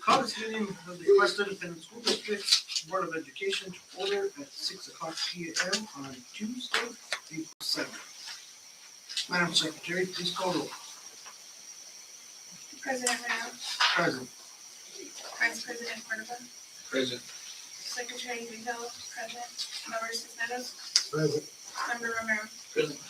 Call this meeting of the Questa Independent School District Board of Education to order at 6:00 p.m. on Tuesday, April 7th. Madam Secretary, please call roll. President Rao, Present. Vice President Cordova, Present. Secretary Vito, present. Member Cisneros, Present. Member Romero. Present.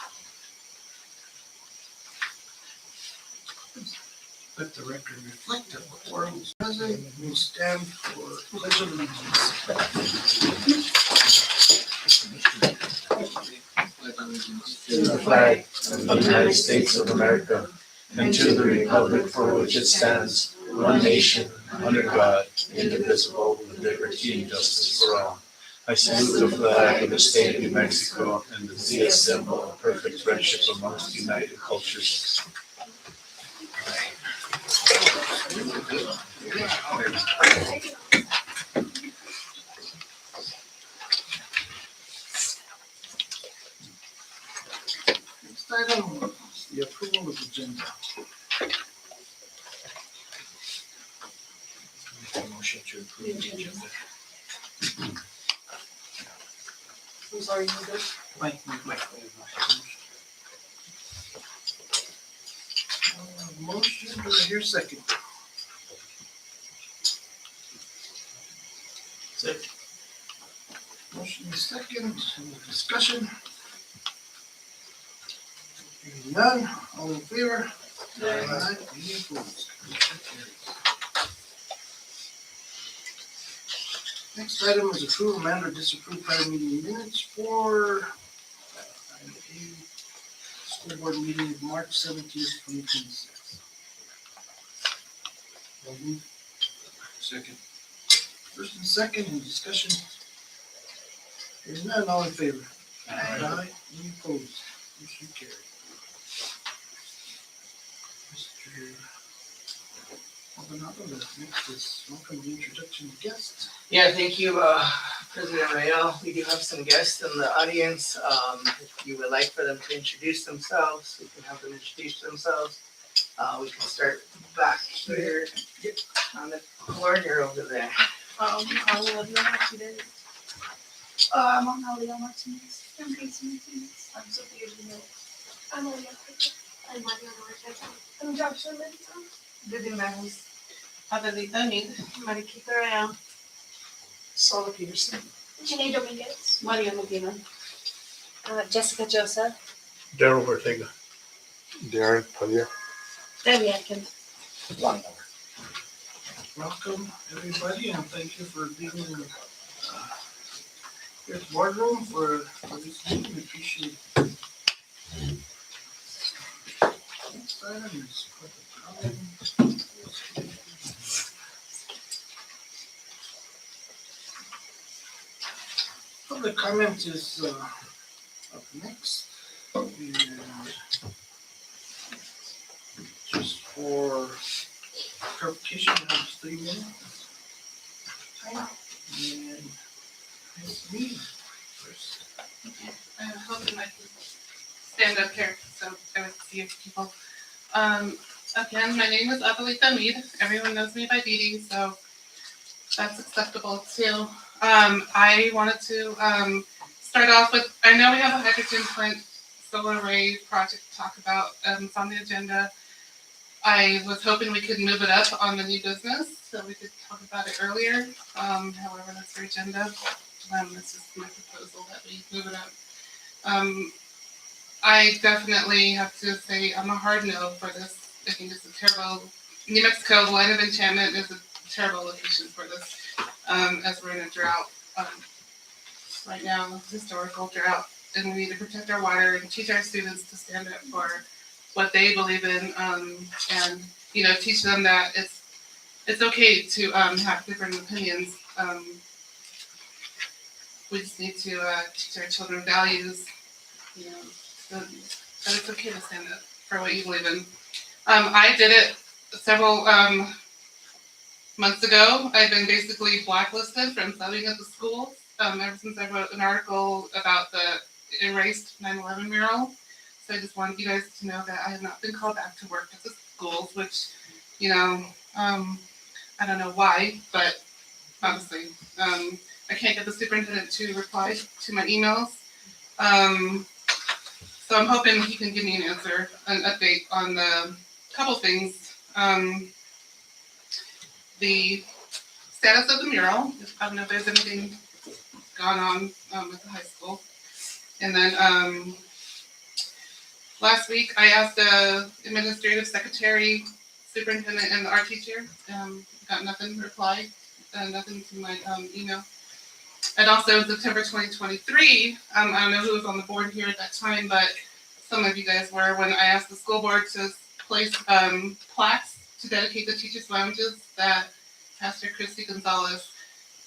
Let the record reflect that the quorum is present. We stand for pledge of allegiance. To the flag of the United States of America and to the republic for which it stands, one nation, under God, indivisible, with liberty and justice for all. I salute the flag of the state of New Mexico and see a symbol of perfect friendship amongst united cultures. Next item is the approval of the agenda. Make a motion to approve the agenda. I'm sorry, you good? Mike. Motion, do I hear second? Second. Motion is second, any discussion? Hearing none, all in favor? Aye. Any opposed? Motion carries. Next item is approve, amend, or disapprove prior meeting minutes for school board meeting of March 17th, 2026. Second. First and second, any discussion? Hearing none, all in favor? Aye. Any opposed? Motion carried. Mr. Maldonado, next is welcome the introduction of guests. Yeah, thank you, President Rayo. We do have some guests in the audience. If you would like for them to introduce themselves, we can have them introduce themselves. We can start back here on the corner over there. I'm Analia Martinez. I'm Casey Martinez. I'm Sophia Vino. I'm Olivia Pico. I'm Mariana Ortega. I'm Joshua Mendoza. Vivian Manos. Adelita Nid. Mariquita Rayo. Sola Peterson. Jenny Dominguez. Maria Medina. Jessica Joseph. Daryl Ortega. Darren Padilla. Debbie Atkins. Welcome, everybody, and thank you for being in the this boardroom for this meeting. We appreciate it. Next item is public comment. Public comment is up next. And just for clarification, we have 3 minutes. Time. And it's me first. I hope I can stand up here so I would see a few people. Again, my name is Adelita Mead. Everyone knows me by Dee Dee, so that's acceptable too. I wanted to start off with, I know we have a hydrogen plant solar array project to talk about. It's on the agenda. I was hoping we could move it up on the new business so we could talk about it earlier. However, that's our agenda. This is my proposal that we move it up. I definitely have to say I'm a hard no for this. I think it's a terrible, New Mexico, the Line of Enchantment is a terrible location for this, as we're in a drought right now, historical drought, and we need to protect our water and teach our students to stand up for what they believe in, and teach them that it's okay to have different opinions. We just need to teach our children values, that it's okay to stand up for what you believe in. I did it several months ago. I've been basically blacklisted from subbing at the schools ever since I wrote an article about the erased 9/11 mural. So I just wanted you guys to know that I have not been called back to work at the schools, which, you know, I don't know why, but honestly, I can't get the superintendent to reply to my emails. So I'm hoping he can give me an answer, an update on the couple things. The status of the mural, I don't know if there's anything gone on with the high school. And then last week I asked the administrative secretary, superintendent, and the art teacher. Got nothing replied, nothing to my email. And also September 2023, I don't know who was on the board here at that time, but some of you guys were, when I asked the school board to place plaques to dedicate the teachers' lounges that Pastor Christy Gonzalez,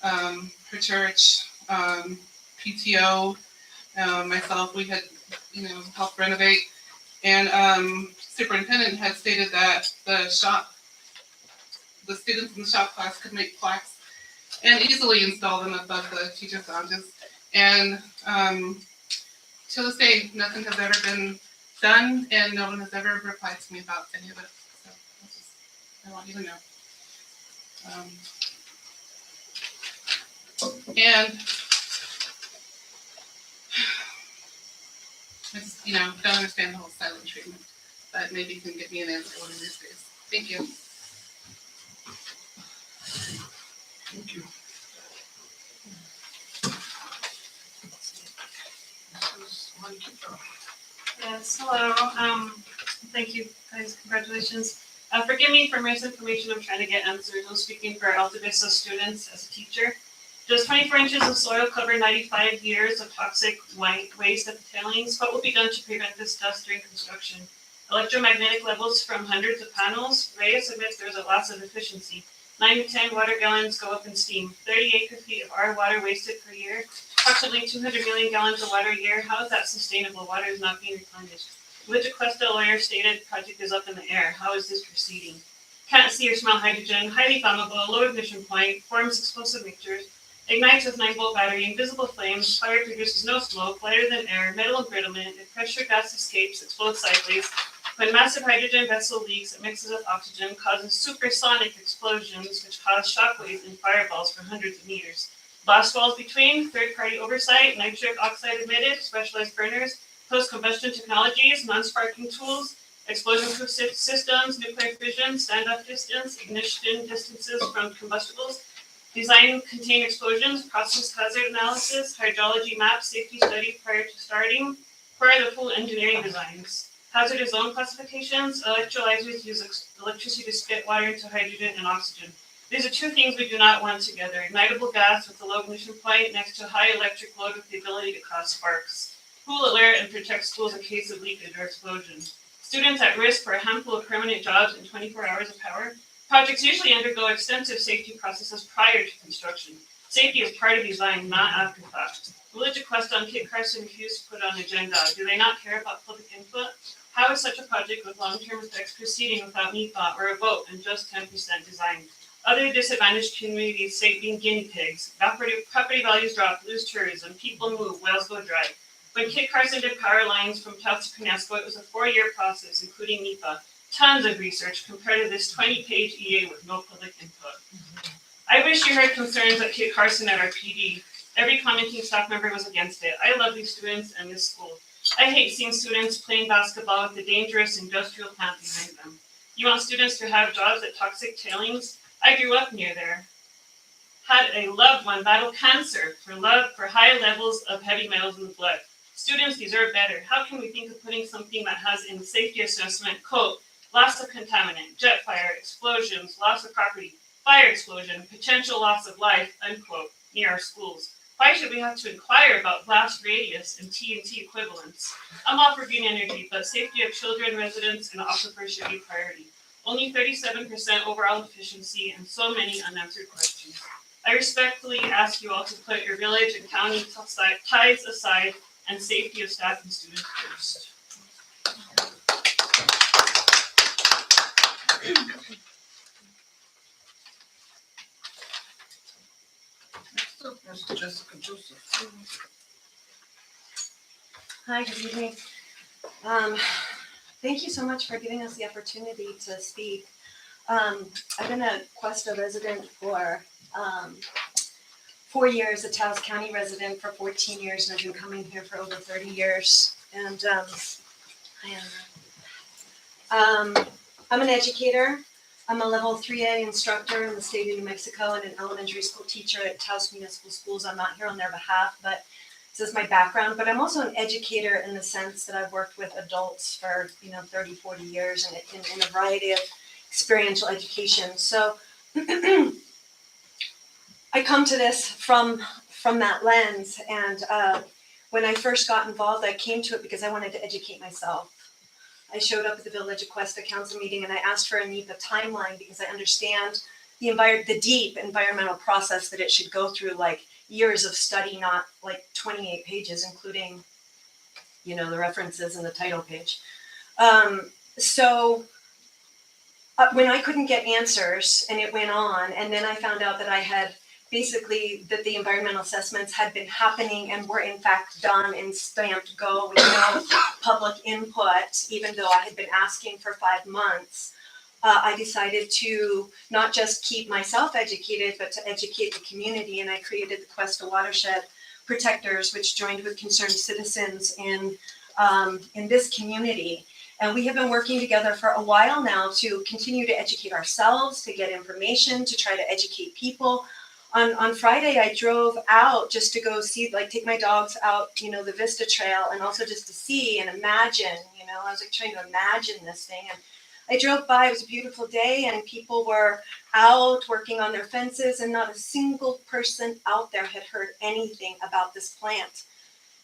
her church, PTO, myself, we had, helped renovate. And superintendent had stated that the students in the shop class could make plaques and easily install them above the teachers' lounges. And to this day, nothing has ever been done, and no one has ever replied to me about any of it. So I want you to know. And I just, don't understand the whole silent treatment, but maybe you can get me an answer one of these days. Thank you. Thank you. Yes, hello. Thank you, guys. Congratulations. Forgive me for misinformation. I'm trying to get answers. I'm speaking for Alta Vista students as a teacher. Does 24 inches of soil cover 95 years of toxic waste at the tailings? What will be done to prevent this dust during construction? Electromagnetic levels from hundreds of panels. Reyes admits there is a loss of efficiency. 9 to 10 water gallons go up in steam. 30 acre-feet of our water wasted per year. Approximately 200 million gallons of water a year. How is that sustainable? Water is not being replenished. Which Questa lawyer stated project is up in the air. How is this proceeding? Can't see or smell hydrogen. Highly flammable. Low ignition point. Forms explosive mixtures. Ignites with 9-volt battery. Invisible flames. Fire produces no smoke. Lighter than air. Metal embrittlement. If pressure gas escapes, explodes sideways. When massive hydrogen vessel leaks, it mixes with oxygen, causes supersonic explosions, which cause shockwaves and fireballs for hundreds of meters. Blast walls between, third-party oversight, nitric oxide emitted, specialized burners, post-combustion technologies, non-sparking tools, explosion-proof systems, nuclear fission, standoff distance, ignition distances from combustibles, design contained explosions, process hazard analysis, hydrology map, safety study prior to starting, prior to full engineering designs. Hazardous zone classifications, electrolyzers use electricity to spit water into hydrogen and oxygen. These are two things we do not want together. Ignitable gas with a low ignition point next to a high electric load with the ability to cause sparks. Who will alert and protect schools in case of leakage or explosion? Students at risk for a handful of permanent jobs and 24 hours of power. Projects usually undergo extensive safety processes prior to construction. Safety is part of design, not afterthought. Religious Questa on Kit Carson refused to put on agenda. Do they not care about public input? How is such a project with long-term effects proceeding without any thought or a vote and just 10% design? Other disadvantaged communities say being guinea pigs. Property values drop, lose tourism, people move, wells go dry. When Kit Carson did power lines from Taos to Penasco, it was a 4-year process, including NEPA. Tons of research compared to this 20-page EA with no public input. I wish you heard concerns at Kit Carson at our PD. Every commenting staff member was against it. I love these students and this school. I hate seeing students playing basketball with the dangerous industrial plant behind them. You want students to have jobs at toxic tailings? I grew up near there. Had a loved one battle cancer for high levels of heavy metals in the blood. Students deserve better. How can we think of putting something that has in the safety assessment, quote, loss of contaminant, jet fire, explosions, loss of property, fire explosion, potential loss of life, unquote, near our schools? Why should we have to inquire about blast radius and TNT equivalents? I'm all for green energy, but safety of children, residents, and aquifers should be priority. Only 37% overall efficiency and so many unanswered questions. I respectfully ask you all to put your village and county ties aside and safety of staff and students first. Next up is Jessica Joseph. Hi, good evening. Thank you so much for giving us the opportunity to speak. I've been a Questa resident for 4 years, a Taos County resident for 14 years, and I've been coming here for over 30 years. And I'm an educator. I'm a level 3A instructor in the state of New Mexico and an elementary school teacher at Taos Municipal Schools. I'm not here on their behalf, but this is my background. But I'm also an educator in the sense that I've worked with adults for 30, 40 years in a variety of experiential education. So I come to this from that lens, and when I first got involved, I came to it because I wanted to educate myself. I showed up at the Village of Questa Council meeting and I asked for a NEPA timeline because I understand the deep environmental process that it should go through, like years of study, not like 28 pages, including, the references in the title page. So when I couldn't get answers and it went on, and then I found out that I had that the environmental assessments had been happening and were in fact done and stamped go with no public input, even though I had been asking for 5 months, I decided to not just keep myself educated, but to educate the community. And I created the Questa Watershed Protectors, which joined with concerned citizens in this community. And we have been working together for a while now to continue to educate ourselves, to get information, to try to educate people. On Friday, I drove out just to go see, take my dogs out, the Vista Trail, and also just to see and imagine, I was trying to imagine this thing. And I drove by, it was a beautiful day, and people were out working on their fences, and not a single person out there had heard anything about this plant.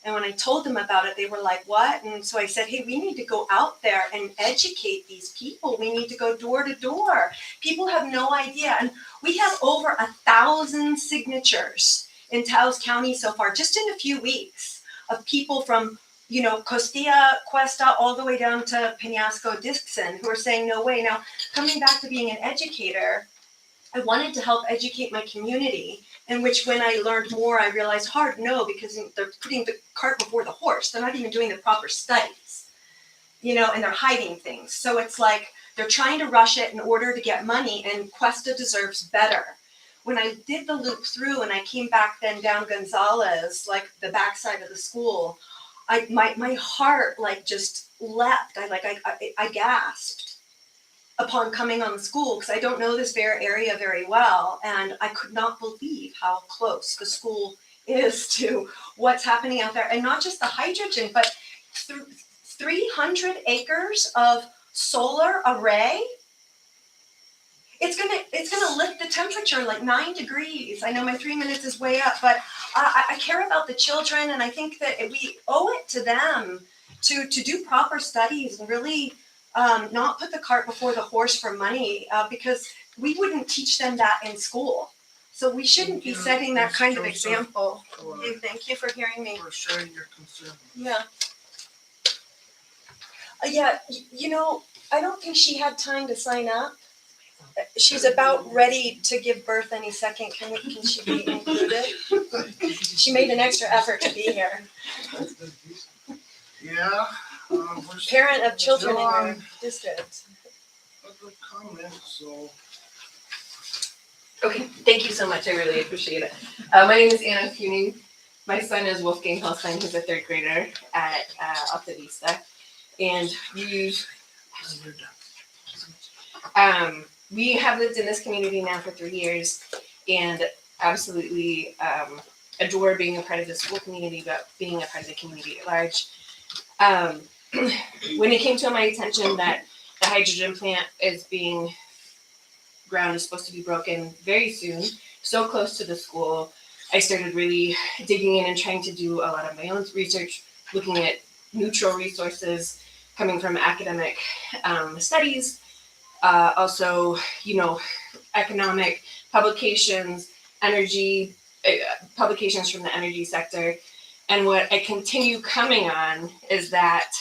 And when I told them about it, they were like, what? And so I said, hey, we need to go out there and educate these people. We need to go door to door. People have no idea. And we have over 1,000 signatures in Taos County so far, just in a few weeks, of people from, Costilla, Questa, all the way down to Penasco, Dixon, who are saying no way. Now, coming back to being an educator, I wanted to help educate my community, in which when I learned more, I realized hard no, because they're putting the cart before the horse. They're not even doing the proper studies, and they're hiding things. So it's like they're trying to rush it in order to get money, and Questa deserves better. When I did the loop through and I came back then down Gonzalez, like the backside of the school, my heart just leapt. I gasped upon coming on the school, because I don't know this area very well, and I could not believe how close the school is to what's happening out there. And not just the hydrogen, but 300 acres of solar array. It's gonna lift the temperature 9 degrees. I know my 3 minutes is way up, but I care about the children, and I think that we owe it to them to do proper studies and really not put the cart before the horse for money, because we wouldn't teach them that in school. So we shouldn't be setting that kind of example. Thank you for hearing me. For sharing your concern. Yeah. Yeah, I don't think she had time to sign up. She's about ready to give birth any second. Can she be included? She made an extra effort to be here. Yeah. Parent of children in our district. Public comment, so. Okay, thank you so much. I really appreciate it. My name is Anna Funing. My son is Wolfgang Holstein. He's a 3rd grader at Alta Vista. And we have lived in this community now for 3 years, and absolutely adore being a part of the school community, but being a part of the community at large. When it came to my attention that the hydrogen plant ground is supposed to be broken very soon, so close to the school, I started really digging in and trying to do a lot of my own research, looking at neutral resources coming from academic studies, also, economic publications, energy, publications from the energy sector. And what I continue coming on is that,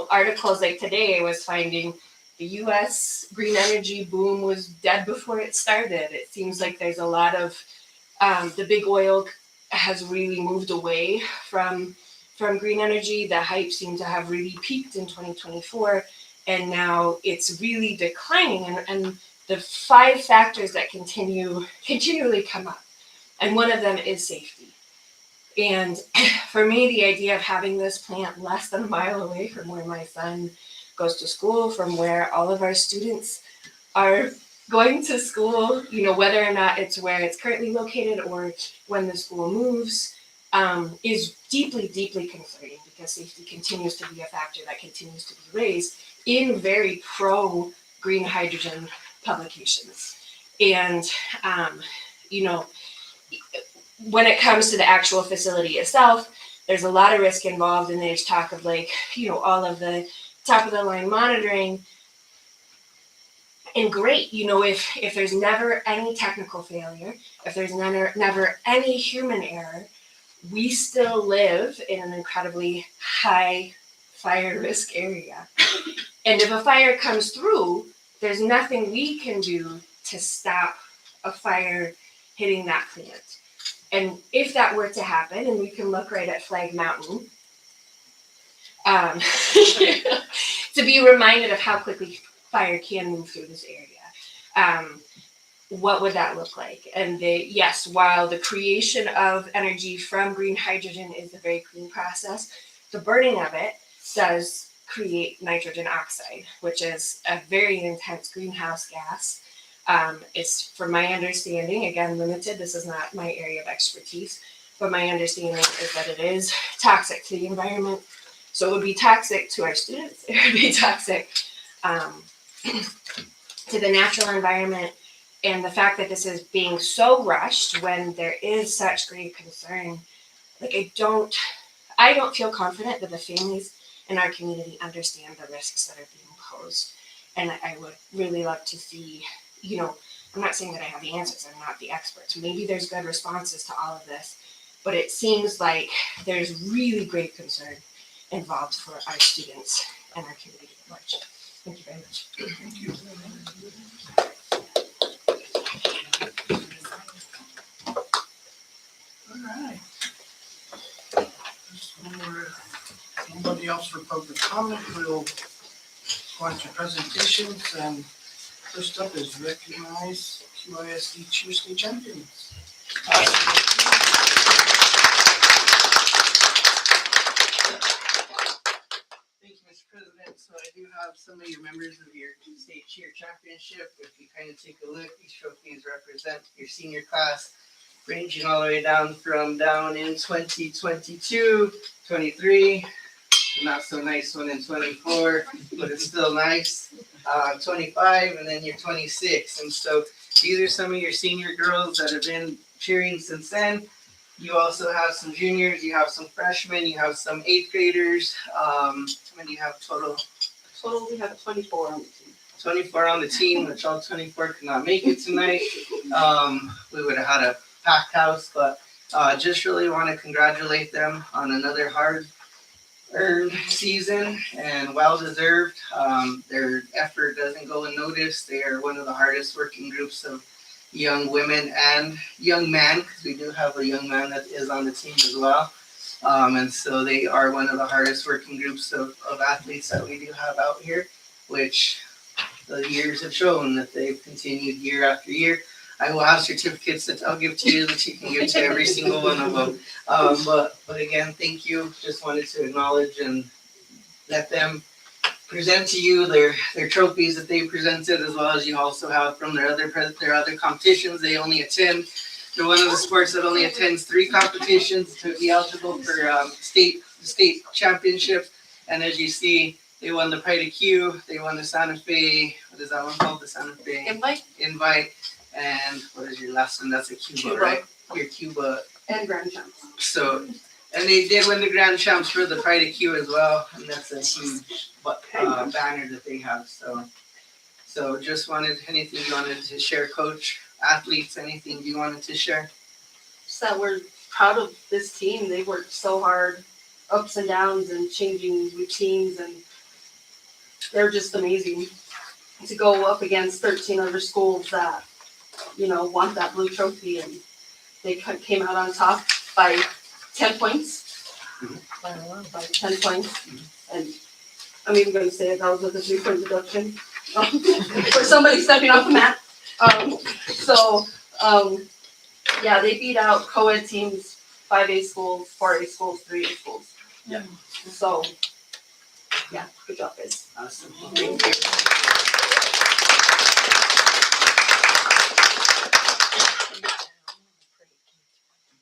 articles like today I was finding the US green energy boom was dead before it started. It seems like there's a lot of, the big oil has really moved away from green energy. The hype seemed to have really peaked in 2024. and now it's really declining. And the 5 factors that continually come up, and one of them is safety. And for me, the idea of having this plant less than a mile away from where my son goes to school, from where all of our students are going to school, whether or not it's where it's currently located or when the school moves, is deeply, deeply concerning, because safety continues to be a factor that continues to be raised in very pro green hydrogen publications. And, when it comes to the actual facility itself, there's a lot of risk involved, and there's talk of all of the top of the line monitoring. And great, if there's never any technical failure, if there's never any human error, we still live in an incredibly high fire risk area. And if a fire comes through, there's nothing we can do to stop a fire hitting that plant. And if that were to happen, and we can look right at Flag Mountain, to be reminded of how quickly fire can move through this area, what would that look like? And yes, while the creation of energy from green hydrogen is a very clean process, the burning of it does create nitrogen oxide, which is a very intense greenhouse gas. It's, from my understanding, again, limited, this is not my area of expertise, but my understanding is that it is toxic to the environment. So it would be toxic to our students, it would be toxic to the natural environment. And the fact that this is being so rushed when there is such great concern, I don't feel confident that the families in our community understand the risks that are being posed. And I would really love to see, I'm not saying that I have the answers, I'm not the expert. Maybe there's good responses to all of this, but it seems like there's really great concern involved for our students and our community at large. Thank you very much. Thank you. All right. Just one more. Nobody else for public comment. We'll go on to presentations, and first up is recognize QISD Cheer State Champions. Thank you, Mr. President. So I do have some of your members of your state cheer championship. If you kind of take a look, these trophies represent your senior class, ranging all the way down from down in 2022, 23, not so nice one in 24, but it's still nice, 25, and then you're 26. And so these are some of your senior girls that have been cheering since then. You also have some juniors, you have some freshmen, you have some 8th graders. How many do you have total? Total, we have 24 on the team. 24 on the team, which all 24 could not make it tonight. We would have had a packed house, but just really want to congratulate them on another hard-earned season and well-deserved. Their effort doesn't go unnoticed. They are one of the hardest working groups of young women and young men, because we do have a young man that is on the team as well. And so they are one of the hardest working groups of athletes that we do have out here, which the years have shown that they've continued year after year. I will have certificates that I'll give to you that you can give to every single one of them. But again, thank you. Just wanted to acknowledge and let them present to you their trophies that they presented, as well as you also have from their other competitions. They only attend. They're one of the sports that only attends 3 competitions to be eligible for state championship. And as you see, they won the Pride of Q. They won the Santa Fe. What is that one called? The Santa Fe Invite. And what is your last one? That's a Cuba, right? Your Cuba. And Grand Champs. So, and they did win the Grand Champs for the Pride of Q as well. And that's a huge banner that they have. So just wanted, anything you wanted to share, Coach? Athletes, anything you wanted to share? Just that we're proud of this team. They worked so hard, ups and downs and changing routines, and they're just amazing to go up against 13 other schools that, want that blue trophy, and they came out on top by 10 points. By 10 points. And I'm even gonna say it, that was with a 3-point deduction. For somebody stepping off the mat. Yeah, they beat out co-ed teams, 5A schools, 4A schools, 3A schools. Yeah. So, yeah, good job, guys. Awesome. Thank you. You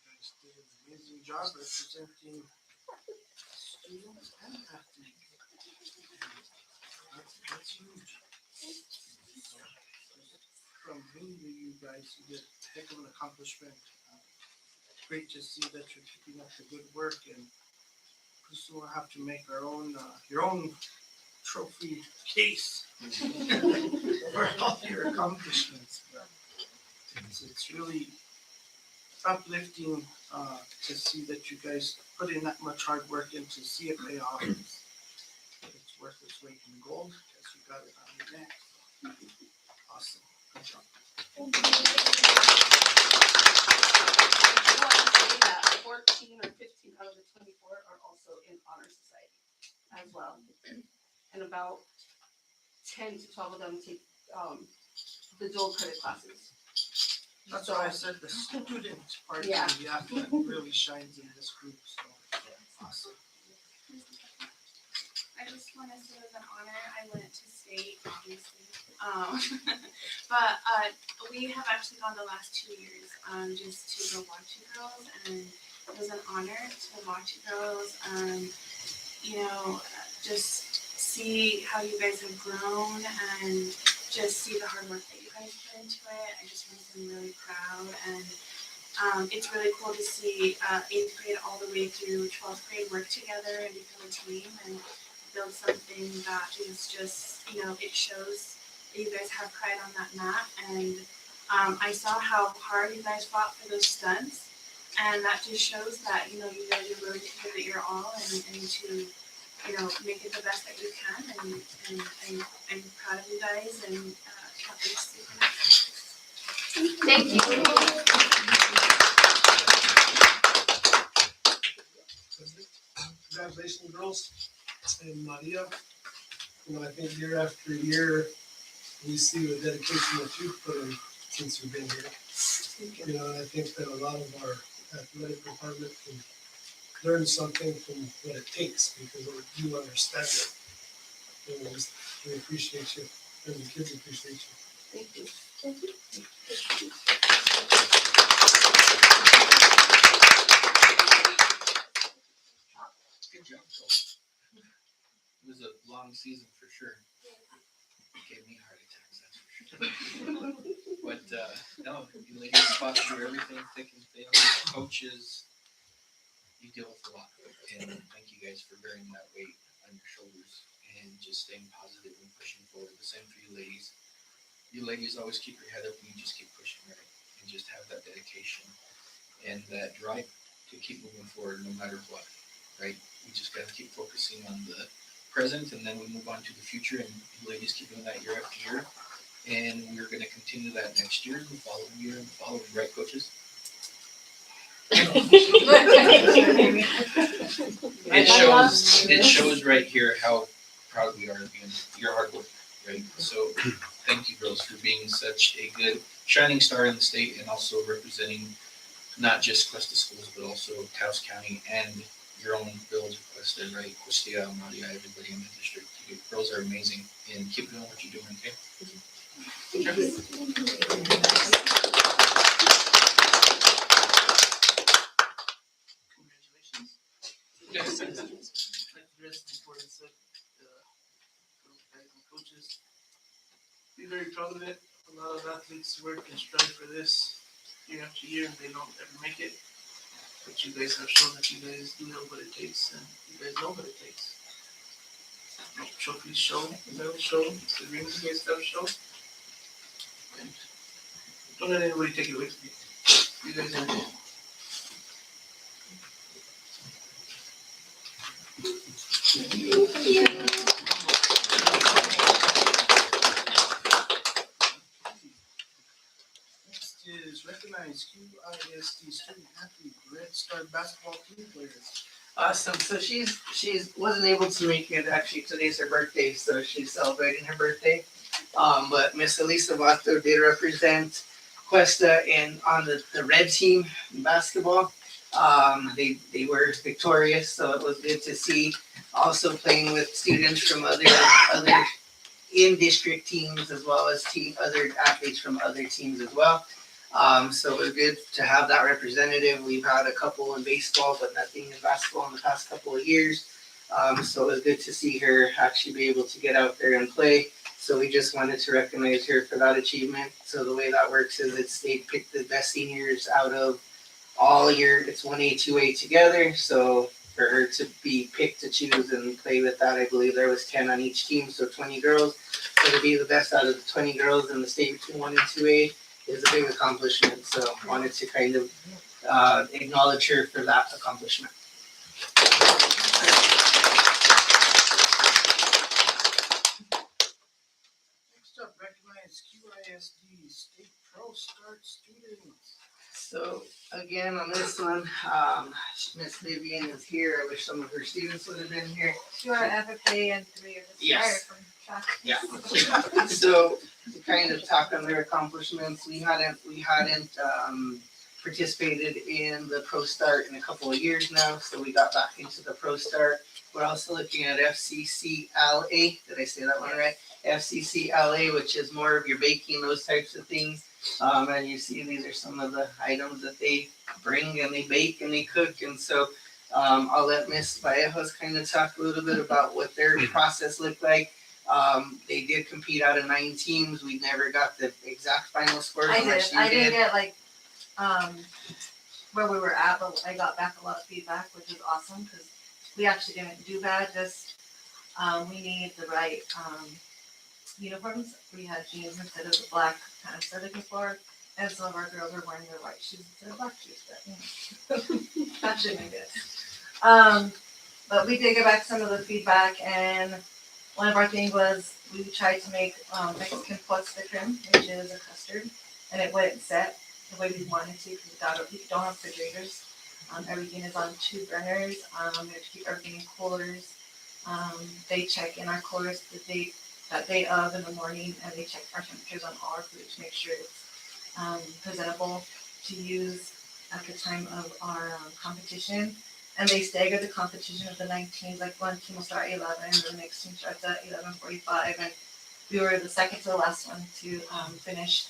guys did an amazing job representing students and athletes. That's huge. From me to you guys, you did a heck of an accomplishment. Great to see that you're keeping up the good work, and we'll have to make our own, your own trophy case for all your accomplishments. But it's really uplifting to see that you guys put in that much hard work and to see it pay off. It's worth its weight in gold because you got it on your neck. Awesome. Good job. I want to say that 14 or 15 out of the 24 are also in honor society as well. And about 10 to 12 of them take the dual credit classes. That's why I said the student part Yeah. of the athlete really shines in this group. So awesome. I just want to say it was an honor. I went to state, obviously. But we have actually gone the last 2 years just to the watch you girls, and it was an honor to watch you girls. Just see how you guys have grown and just see the hard work that you guys put into it. I just want to be really proud, and it's really cool to see 8th grade all the way through 12th grade work together and become a team and build something that is just, it shows that you guys have pride on that mat. And I saw how hard you guys fought for those stunts, and that just shows that, you guys are willing to give it your all and to, make it the best that you can. And I'm proud of you guys and can't wait to see you. Thank you. Congratulations, girls, and Maria. I think year after year, we see the dedication that you've put in since you've been here. And I think that a lot of our athletic department can learn something from what it takes because you understand it. And we appreciate you, and the kids appreciate you. Thank you. Thank you. Good job, Joel. It was a long season for sure. It gave me heart attacks, that's for sure. But no, you ladies fought through everything, thick and thin. Coaches, you deal with a lot. And thank you guys for bearing that weight on your shoulders and just staying positive and pushing forward. The same for you ladies. You ladies always keep your head up and you just keep pushing, right? And just have that dedication and that drive to keep moving forward no matter what, right? We just got to keep focusing on the present and then we move on to the future, and you ladies keep doing that year after year. And we're going to continue that next year, the following year, and the following, right, coaches? It shows right here how proud we are of you and your hard work, right? So thank you, girls, for being such a good shining star in the state and also representing not just Questa schools, but also Taos County and your own village of Questa, right? Questa, Maria, everybody in the district. You girls are amazing, and keep doing what you're doing, okay? Congratulations. Yes. Like the rest before I said, girls, guys, and coaches, be very proud of it. A lot of athletes work and strive for this year after year, and they don't ever make it. But you guys have shown that you guys do know what it takes, and you guys know what it takes. Trophies show, medals show, the rings you guys have show. And don't let anybody take it away from you. You guys are good. Next is recognize QISD student athlete Red Star basketball team players. Awesome. So she's wasn't able to make it. Actually, today's her birthday, so she's celebrating her birthday. But Miss Elisa Vato did represent Questa on the red team in basketball. They were victorious, so it was good to see. Also playing with students from other in district teams as well as other athletes from other teams as well. So it was good to have that representative. We've had a couple in baseball, but nothing in basketball in the past couple of years. So it was good to see her actually be able to get out there and play. So we just wanted to recognize her for that achievement. So the way that works is they pick the best seniors out of all year. It's 1A, 2A together. So for her to be picked to choose and play with that, I believe there was 10 on each team, so 20 girls. So to be the best out of the 20 girls in the state between 1 and 2A is a big accomplishment. So wanted to kind of acknowledge her for that accomplishment. Next up, recognize QISD State Pro Start students. So again, on this one, Miss Vivian is here. I wish some of her students would have been here. Two are FFA and 3 are the Yes. from track. Yeah. So to kind of talk on their accomplishments, we hadn't participated in the Pro Start in a couple of years now, so we got back into the Pro Start. We're also looking at FCCLA. Did I say that one right? FCCLA, which is more of your baking, those types of things. And you see these are some of the items that they bring and they bake and they cook. And so I'll let Miss Vallejos kind of talk a little bit about what their process looked like. They did compete out of 9 teams. We never got the exact final scores. I unless did. you I didn't get like where we were at, but I got back a lot of feedback, which is awesome because we actually didn't do bad. Just we need the right uniforms. We had jeans instead of the black kind of studded before, and some of our girls were wearing their white shoes instead of black shoes. But that shouldn't be good. But we did get back some of the feedback, and one of our things was we tried to make Mexican Questa creme, which is a custard, and it wouldn't set the way we wanted to because we don't have refrigerators. Everything is on 2 burners. We have to keep everything in coolers. They check in our coolers that day of in the morning, and they check our temperatures on all our food to make sure it's presentable to use at the time of our competition. And they stagger the competition of the 9 teams. Like one team will start at 11, and the next team starts at 11:45, and we were the second to the last one to finish.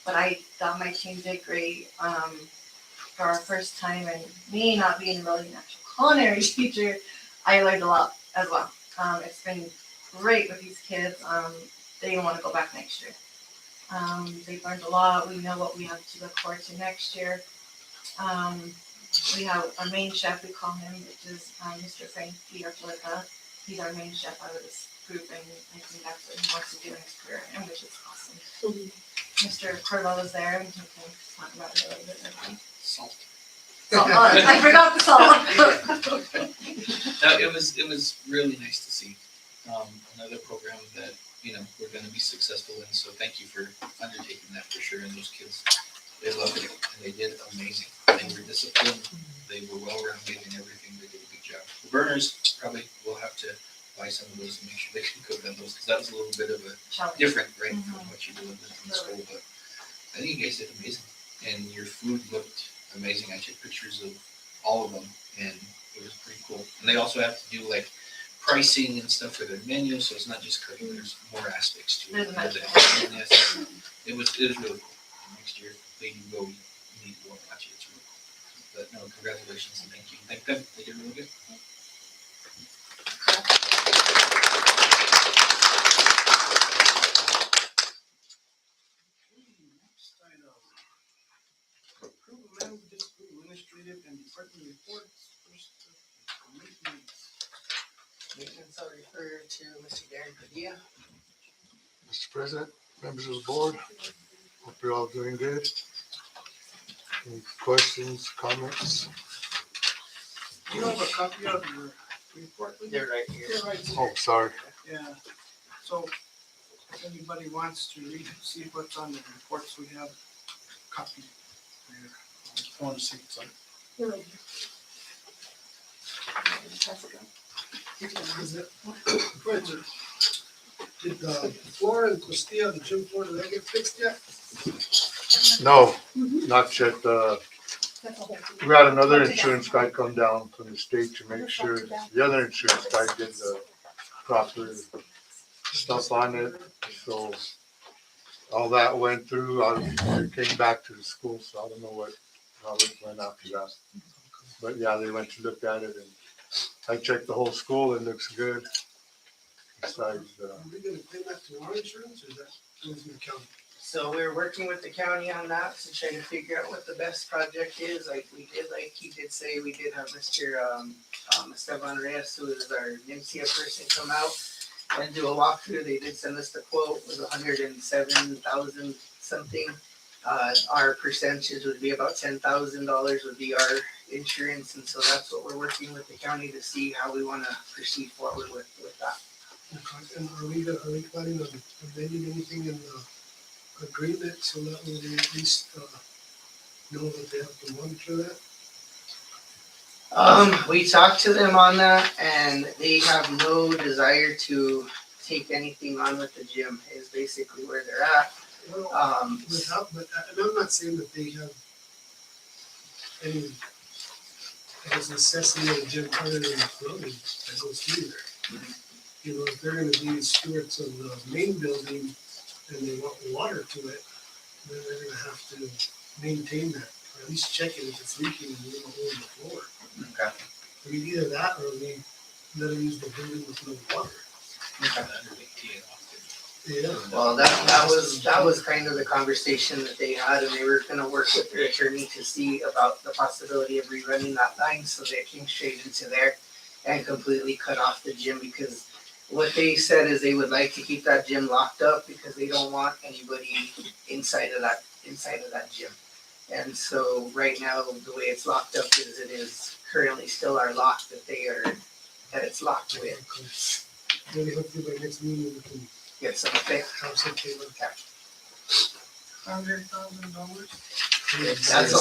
But I thought my team did great for our first time, and me not being really an actual culinary teacher, I learned a lot as well. It's been great with these kids. They even want to go back next year. They've learned a lot. We know what we have to look forward to next year. We have our main chef, we call him, which is Mr. Frankie Archuleta. He's our main chef out of this group, and I think that's what he wants to do in his career, and which is awesome. Mr. Cordell is there, and he can talk about it a little bit. Salt. Salt. I forgot the salt. No, it was really nice to see another program that we're going to be successful in. So thank you for undertaking that for sure. And those kids, they loved it and they did amazing. They were disciplined. They were well-rounded in everything. They did a good job. The burners probably will have to buy some of those and make sure they can cook on those because that was a little bit of a different, right, from what you do in school. But I think you guys did amazing, and your food looked amazing. I took pictures of all of them, and it was pretty cool. And they also have to do like pricing and stuff for their menu, so it's not just cooking. There's more aspects to it. It was really cool. Next year, they can go. You need to go and watch it. It's really cool. But no, congratulations and thank you. Thank them. They did really good. Next item. Approve amendment to school administrative and department reports. First, maintenance. Maintenance, I'll refer to Mr. Darren Padilla. Mr. President, members of the board, hope you're all doing good. Any questions, comments? You have a copy of your report? with you? They're right here. They're right here. Oh, sorry. Yeah, so if anybody wants to read, see what's on the reports, we have a copy there. I want to see what's on. Is it- Go ahead, sir. Did the floor in Questa, the gym floor, did that get fixed yet? No, not yet. We had another insurance guy come down from the state to make sure the other insurance guy did the proper stuff on it. So all that went through, it came back to the school, so I don't know how it went after that. But yeah, they went to look at it and I checked the whole school, it looks good. Besides, Are we gonna claim that to our insurance or is that going to the county? So we're working with the county on that to try to figure out what the best project is. Like he did say, we did have Mr. Esteban Reyes, who is our NCF person, come out and do a walkthrough. They did send us the quote, it was 107,000 something. Our percentage would be about $10,000 would be our insurance, and so that's what we're working with the county to see how we wanna proceed forward with that. Okay, and are we planning on amending anything in the agreement so that we at least, know that they have to monitor that? We talked to them on that and they have no desire to take anything on with the gym is basically where they're at. Well, and I'm not saying that they have any, I guess, necessity of a gym other than the plumbing that goes through there. You know, if they're gonna be stewards of the main building and they want water to it, then they're gonna have to maintain that, or at least check it if it's leaking and leave a hole in the floor. Okay. I mean, either that or we let them use the building with no water. Yeah. Well, that was kind of the conversation that they had, and they were gonna work with their attorney to see about the possibility of rerunning that line so they came straight into there and completely cut off the gym, because what they said is they would like to keep that gym locked up because they don't want anybody inside of that gym. And so right now, the way it's locked up is it is currently still our lock that it's locked with. Maybe hopefully by next meeting we can Get some fixed. have something like that. $100,000. That's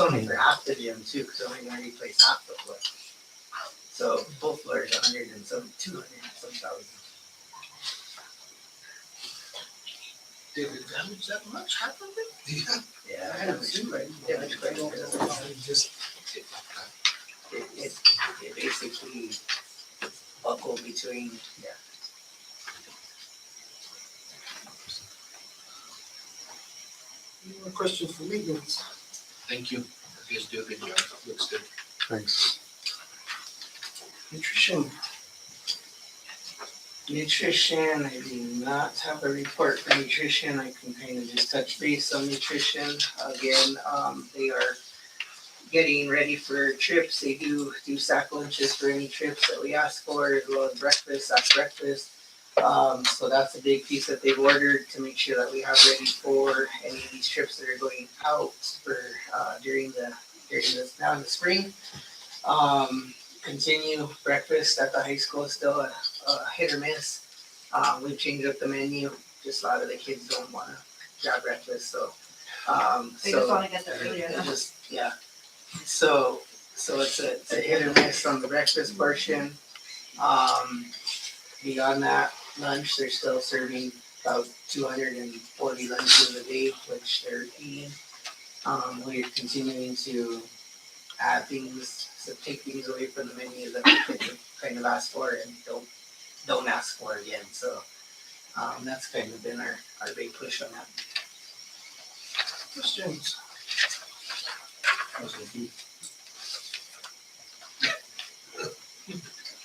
only for half the gym too, because only gonna replace half the floor. So both floors, 200 and some thousand. Did it damage that much? Half of it? Yeah, I haven't seen damage quite a bit. Just, It basically buckled between, yeah. Any more questions for maintenance? Thank you. You guys do a good job. Looks good. thanks. Nutrition. Nutrition, I do not have a report for nutrition. I can kind of just touch base on nutrition. Again, they are getting ready for trips. They do sack lunches for any trips that we ask for, as well as breakfast, sack breakfast. So that's a big piece that they've ordered to make sure that we have ready for any of these trips that are going out for during this now in the spring. Continue breakfast at the high school is still a hit or miss. We've changed up the menu. Just a lot of the kids don't want to grab breakfast, so They just wanna get there earlier. So it's a hit or miss on the breakfast portion. Beyond that, lunch, they're still serving about 240 lunches a day, which they're eating. We're continuing to add things, so take things away from the menu that we kind of ask for and don't ask for again. So that's kind of been our big push on that. Questions?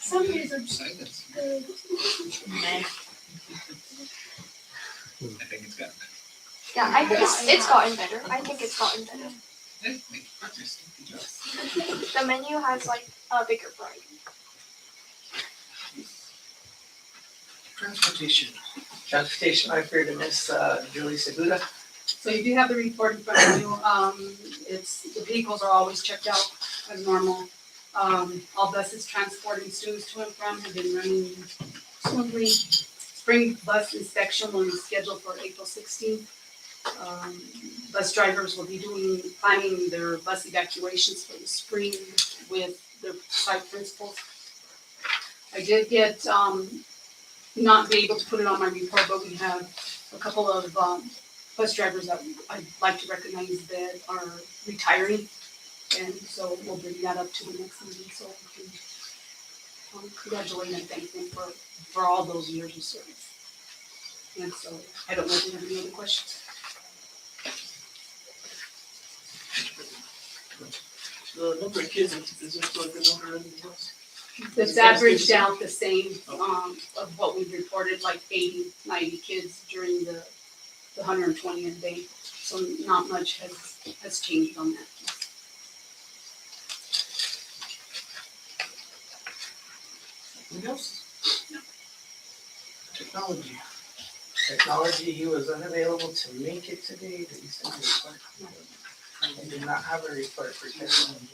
Some days are Silence. good. I think it's got better. Yeah, I think it's gotten better. I think it's gotten better. Yeah, make progress. Good job. The menu has like a bigger variety. Transportation. Transportation, I fear to miss Julie Segura. So you do have the report in front of you. It's, the vehicles are always checked out as normal. All buses transporting students to and from have been running smoothly. Spring bus inspection will be scheduled for April 16th. Bus drivers will be planning their bus evacuations for the spring with the site principals. I did get, not be able to put it on my report, but we have a couple of, bus drivers that I'd like to recognize that are retiring. And so we'll bring that up to the next meeting, so we can congratulate and thank them for all those years of service. And so, I don't know if you have any other questions. The number of kids, is there still a good number in the bus? It's averaged out the same, of what we reported, like 80, 90 kids during the 120th day. So not much has changed on that. Anything else? No. Technology. Technology, he was unavailable to make it today, but he sent a report. I did not have a report for technology.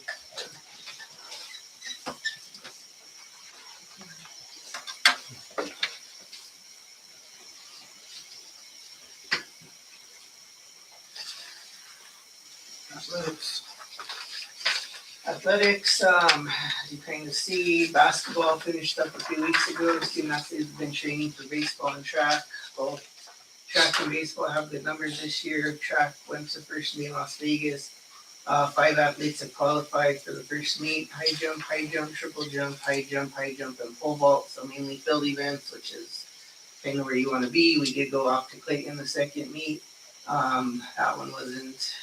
Athletics. Athletics, you kind of see basketball finished up a few weeks ago. Student athletes have been training for baseball and track. Both track and baseball have good numbers this year. Track went to first meet in Las Vegas. 5 athletes have qualified for the first meet: high jump, triple jump, high jump, and pole vault. So mainly field events, which is kind of where you want to be. We did go off to Clayton the second meet. That one wasn't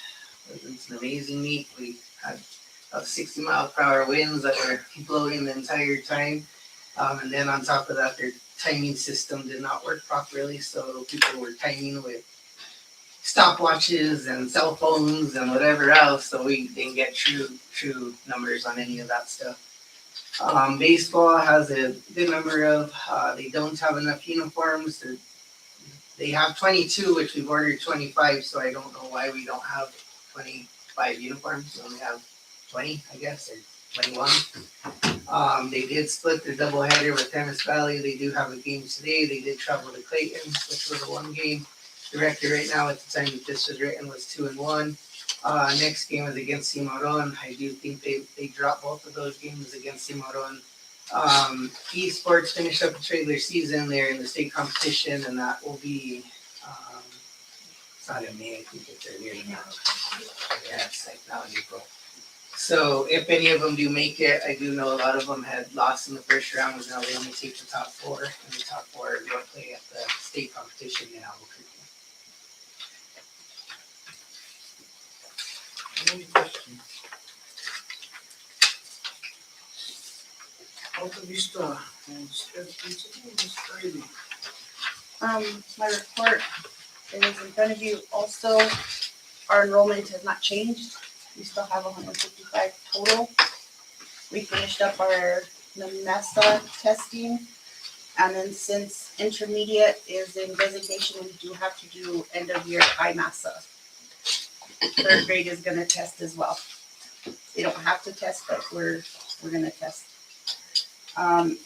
an amazing meet. We had 60-mile-per-hour winds that were blowing the entire time. And then on top of that, their timing system did not work properly. So people were timing with stopwatches and cell phones and whatever else. So we didn't get true numbers on any of that stuff. Baseball has a good number of, they don't have enough uniforms. They have 22, which we've ordered 25. So I don't know why we don't have 25 uniforms. We only have 20, I guess, or 21. They did split their doubleheader with Tennis Valley. They do have a game today. They did travel to Clayton, which was a 1 game. The record right now at the time that this was written was 2-1. Next game is against Cimarron. I do think they dropped both of those games against Cimarron. Esports finished up the trailer season. They're in the state competition, and that will be, it's not in May, I think it's earlier than that. Yeah, it's like now in April. So if any of them do make it, I do know a lot of them had lost in the first round, and now they only take the top 4, and the top 4 are going to play at the state competition in Albuquerque. Any questions? Alta Vista and Steps Principal, Ms. Riley. My report is in front of you. Also, our enrollment has not changed. We still have 155 total. We finished up our NAMESA testing. And then since intermediate is in designation, we do have to do end of year IMASA. 3rd grade is gonna test as well. They don't have to test, but we're gonna test. And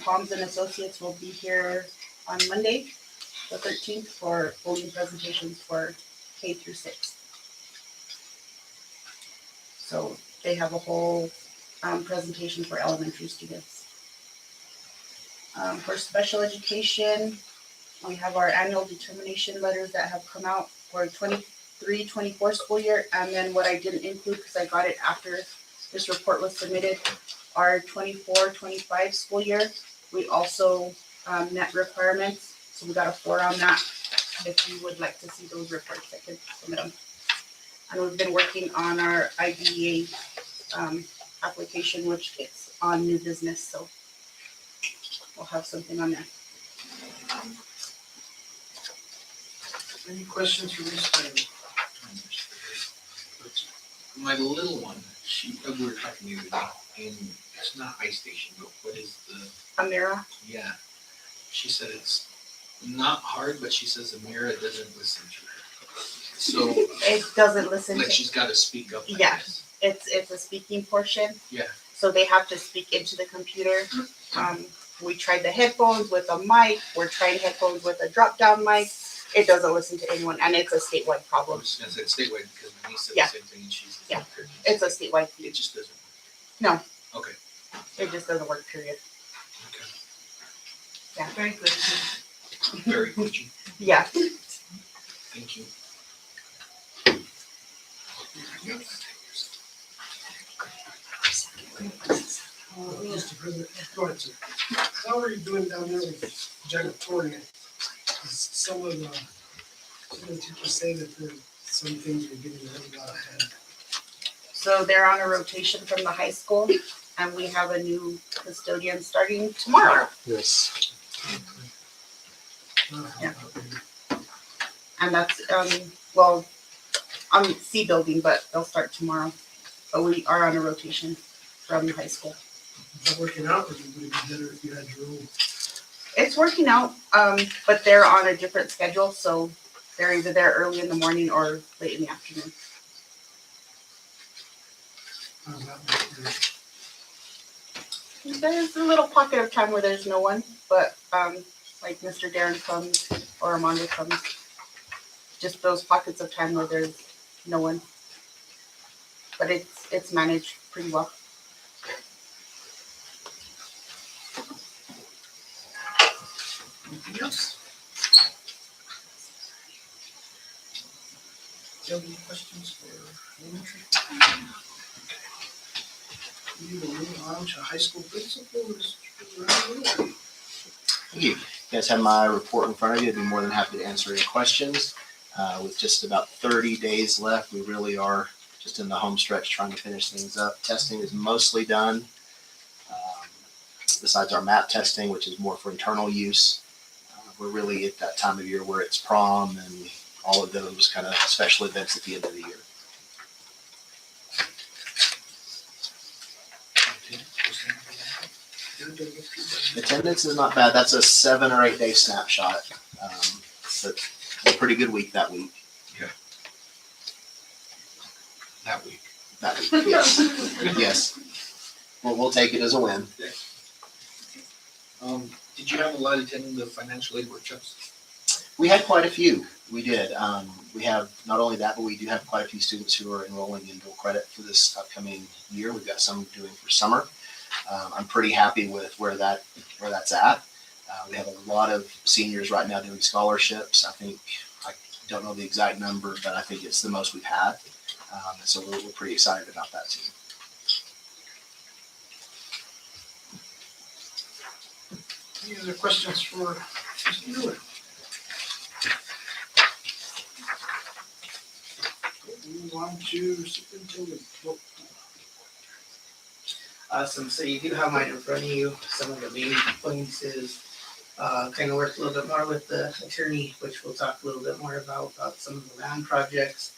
Palms and Associates will be here on Monday, the 13th, for holding presentations for K through 6. So they have a whole presentation for elementary students. For special education, we have our annual determination letters that have come out for 23-24 school year. And then what I didn't include, because I got it after this report was submitted, our 24-25 school year. We also met requirements, so we got a 4 on that. If you would like to see those reports, I can submit them. And we've been working on our IDEA application, which gets on new business, so we'll have something on there. Any questions for Ms. Riley? My little one, we were talking the other day, and it's not ice station, but what is the, Amira, yeah. She said it's not hard, but she says Amira doesn't listen to her. So, it doesn't listen like to, she's gotta speak up, I Yeah. guess. it's a speaking portion. Yeah. So they have to speak into the computer. We tried the headphones with a mic, we're trying headphones with a drop down mic. It doesn't listen to anyone, and it's a statewide I problem. was just gonna say it's statewide because my niece said Yeah. the same thing and she's. Yeah. It's a statewide It just doesn't. No. Okay. It just doesn't work, period. Yeah, very good. Very glitchy. Yeah. Thank you. Mr. President, go ahead, sir. How are you doing down there with janitorial? 'Cause some of the teachers say that some things are getting a little out of hand. So they're on a rotation from the high school, and we have a new custodian starting tomorrow. Yes. Yeah. And that's, well, on C building, but they'll start tomorrow. But we are on a rotation from the high school. Is that working out, or would it be better if you had your own? It's working out, but they're on a different schedule, so they're either there early in the morning or late in the afternoon. How's that work for you? There's a little pocket of time where there's no one, but like Mr. Darren comes or Armando comes, just those pockets of time where there's no one. But it's managed pretty well. Anything else? Do you have any questions for elementary? We will move on to high school principal, Mr. Ryan. Thank you. You guys have my report in front of you. I'd be more than happy to answer any questions. With just about 30 days left, we really are just in the home stretch trying to finish things up. Testing is mostly done. Besides our map testing, which is more for internal use, we're really at that time of year where it's prom and all of those kind of special events at the end of the year. Attendance is not bad. That's a 7 or 8 day snapshot. But a pretty good week that week. That week. That week, yes. Yes. We'll take it as a win. Did you have a lot attending the financial aid workshops? We had quite a few. We did. We have not only that, but we do have quite a few students who are enrolling in dual credit for this upcoming year. We've got some doing for summer. I'm pretty happy with where that's at. We have a lot of seniors right now doing scholarships. I don't know the exact number, but I think it's the most we've had. So we're pretty excited about that too. Any other questions for Mr. Miller? Move on to superintendent. Awesome, so you do have mine in front of you. Some of the main points is kind of work a little bit more with the attorney, which we'll talk a little bit more about some of the land projects.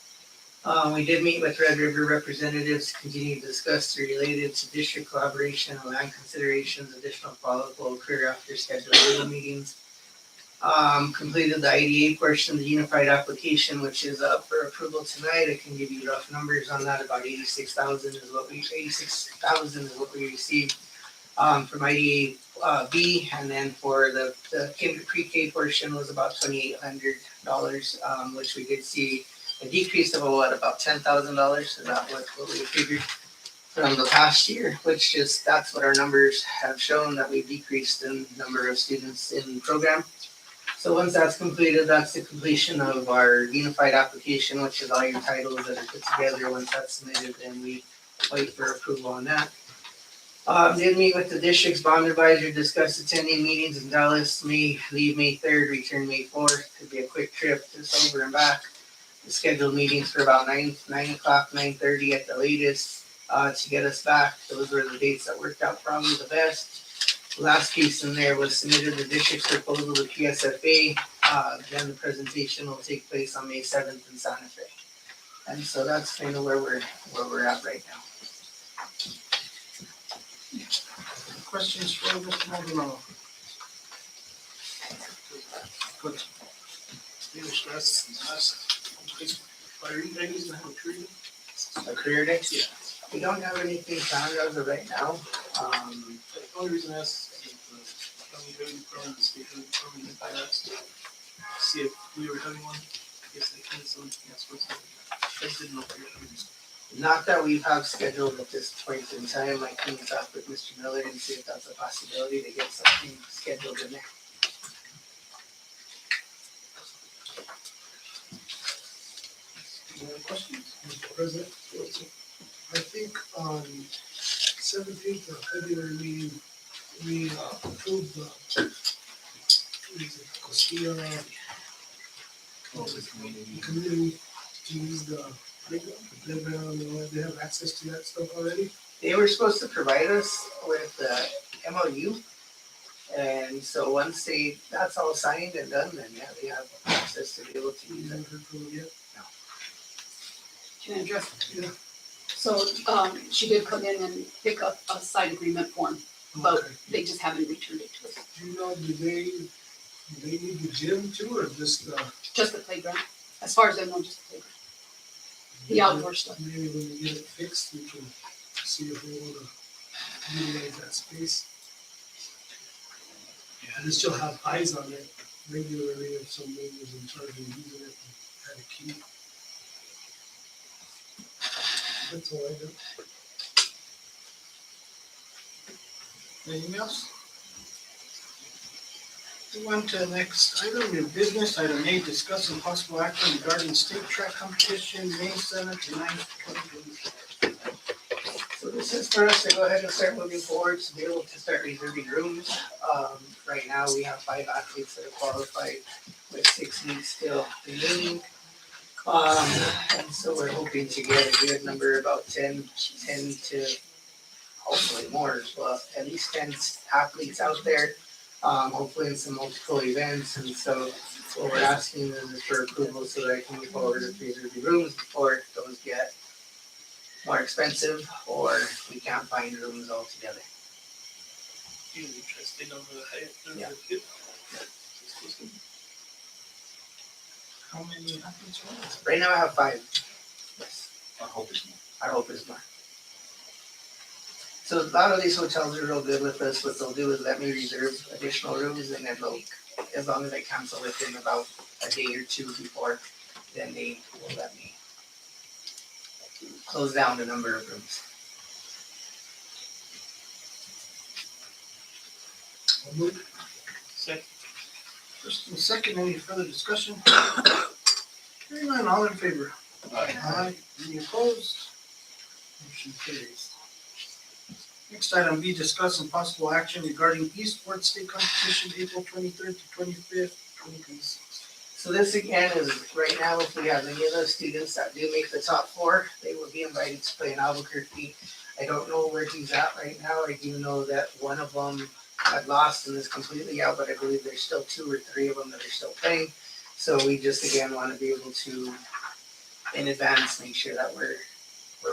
We did meet with Red River representatives, continue to discuss the related to district collaboration and land considerations. Additional follow-up will occur after scheduled legal meetings. Completed the IDA portion of the unified application, which is up for approval tonight. I can give you rough numbers on that. About 86,000 is what we received from IDA B, and then for the K to pre-K portion was about $2,800, which we did see a decrease of about $10,000. So that was what we figured from the past year, which just that's what our numbers have shown, that we've decreased in number of students in the program. So once that's completed, that's the completion of our unified application, which is all your titles that are put together. Once that's submitted, then we wait for approval on that. Did meet with the district's bond advisor, discuss attending meetings in Dallas, leave May 3rd, return May 4th. Could be a quick trip just over and back. The scheduled meetings for about 9 o'clock, 9:30 at the latest to get us back. Those were the dates that worked out probably the best. Last piece in there was submitted the district's proposal to PSFA. Then the presentation will take place on May 7th in Santa Fe. And so that's kind of where we're at right now. Questions for Mr. Maldonado? Good. Any stress? Are you guys gonna have a career? A career day? Yeah. We don't have anything planned as of right now. The only reason I asked is the speaker from the past, see if we were having one. I guess I can, so yes, I just didn't know if you were having one. Not that we have scheduled at this point in time, I can talk with Mr. Miller and see if that's a possibility to get something scheduled in there. Any other questions? Mr. President, I think on 17th of February meeting, we approved the, what is it, Questa community to use the playground and all that. They have access to that stuff already? They were supposed to provide us with the MOU. And so once that's all signed and done, then yeah, they have access to be able to You use it. haven't heard from them yet? Can I address? Yeah. So, she did come in and pick up a side agreement form, but Okay. they just haven't returned it to us. Do you know, do they need the gym too, or just Just the playground. As far as I know, just the playground. The outdoor stuff. Maybe when we get it fixed, we can see if we wanna utilize that space. And they still have eyes on it regularly if somebody was in charge of using it and had a key. That's all I got. Anything else? Move on to the next item, new business, item A, discuss some possible action regarding state track competition, May 7th to 9th, 2024. So this is for us to go ahead and start moving forward to be able to start reserving rooms. Right now, we have 5 athletes that are qualified with 6 weeks still remaining. And so we're hoping to get a good number, about 10 to hopefully more as well, at least 10 athletes out there. Hopefully in some multiple events, and so what we're asking is for approval so that I can move forward with reserving rooms before those get more expensive or we can't find rooms altogether. You interested on the height of Yeah. the kid? How many athletes are there? Right now I have 5. Yes, I hope it's more. I hope it's more. So a lot of these hotels are real good with us. What they'll do is let me reserve additional rooms, and then they'll, as long as I cancel within about a day or 2 before, then they will let me close down the number of rooms. I'll move. Second. First and second, any further discussion? Hearing none, all in favor? Aye. Any opposed? Motion carries. Next item B, discuss some possible action regarding esports state competition, April 23rd to 25th, 2026. So this again is, right now, if we have any of those students that do make the top 4, they will be invited to play in Albuquerque. I don't know where he's at right now. I do know that one of them had lost and is completely out, but I believe there's still 2 or 3 of them that are still playing. So we just again want to be able to, in advance, make sure that we're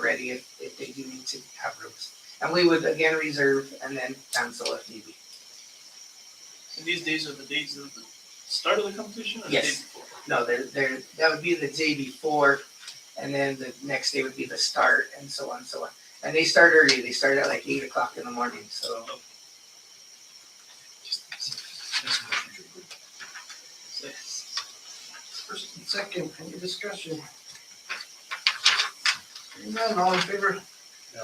ready if they do need to have rooms. And we would again reserve and then cancel if need be. And these days are the days of the start of the competition or the Yes. day before? No, that would be the day before, and then the next day would be the start, and so on, so on. And they start early. They start at like 8 o'clock in the morning. So First and second, any discussion? Hearing none, all in favor?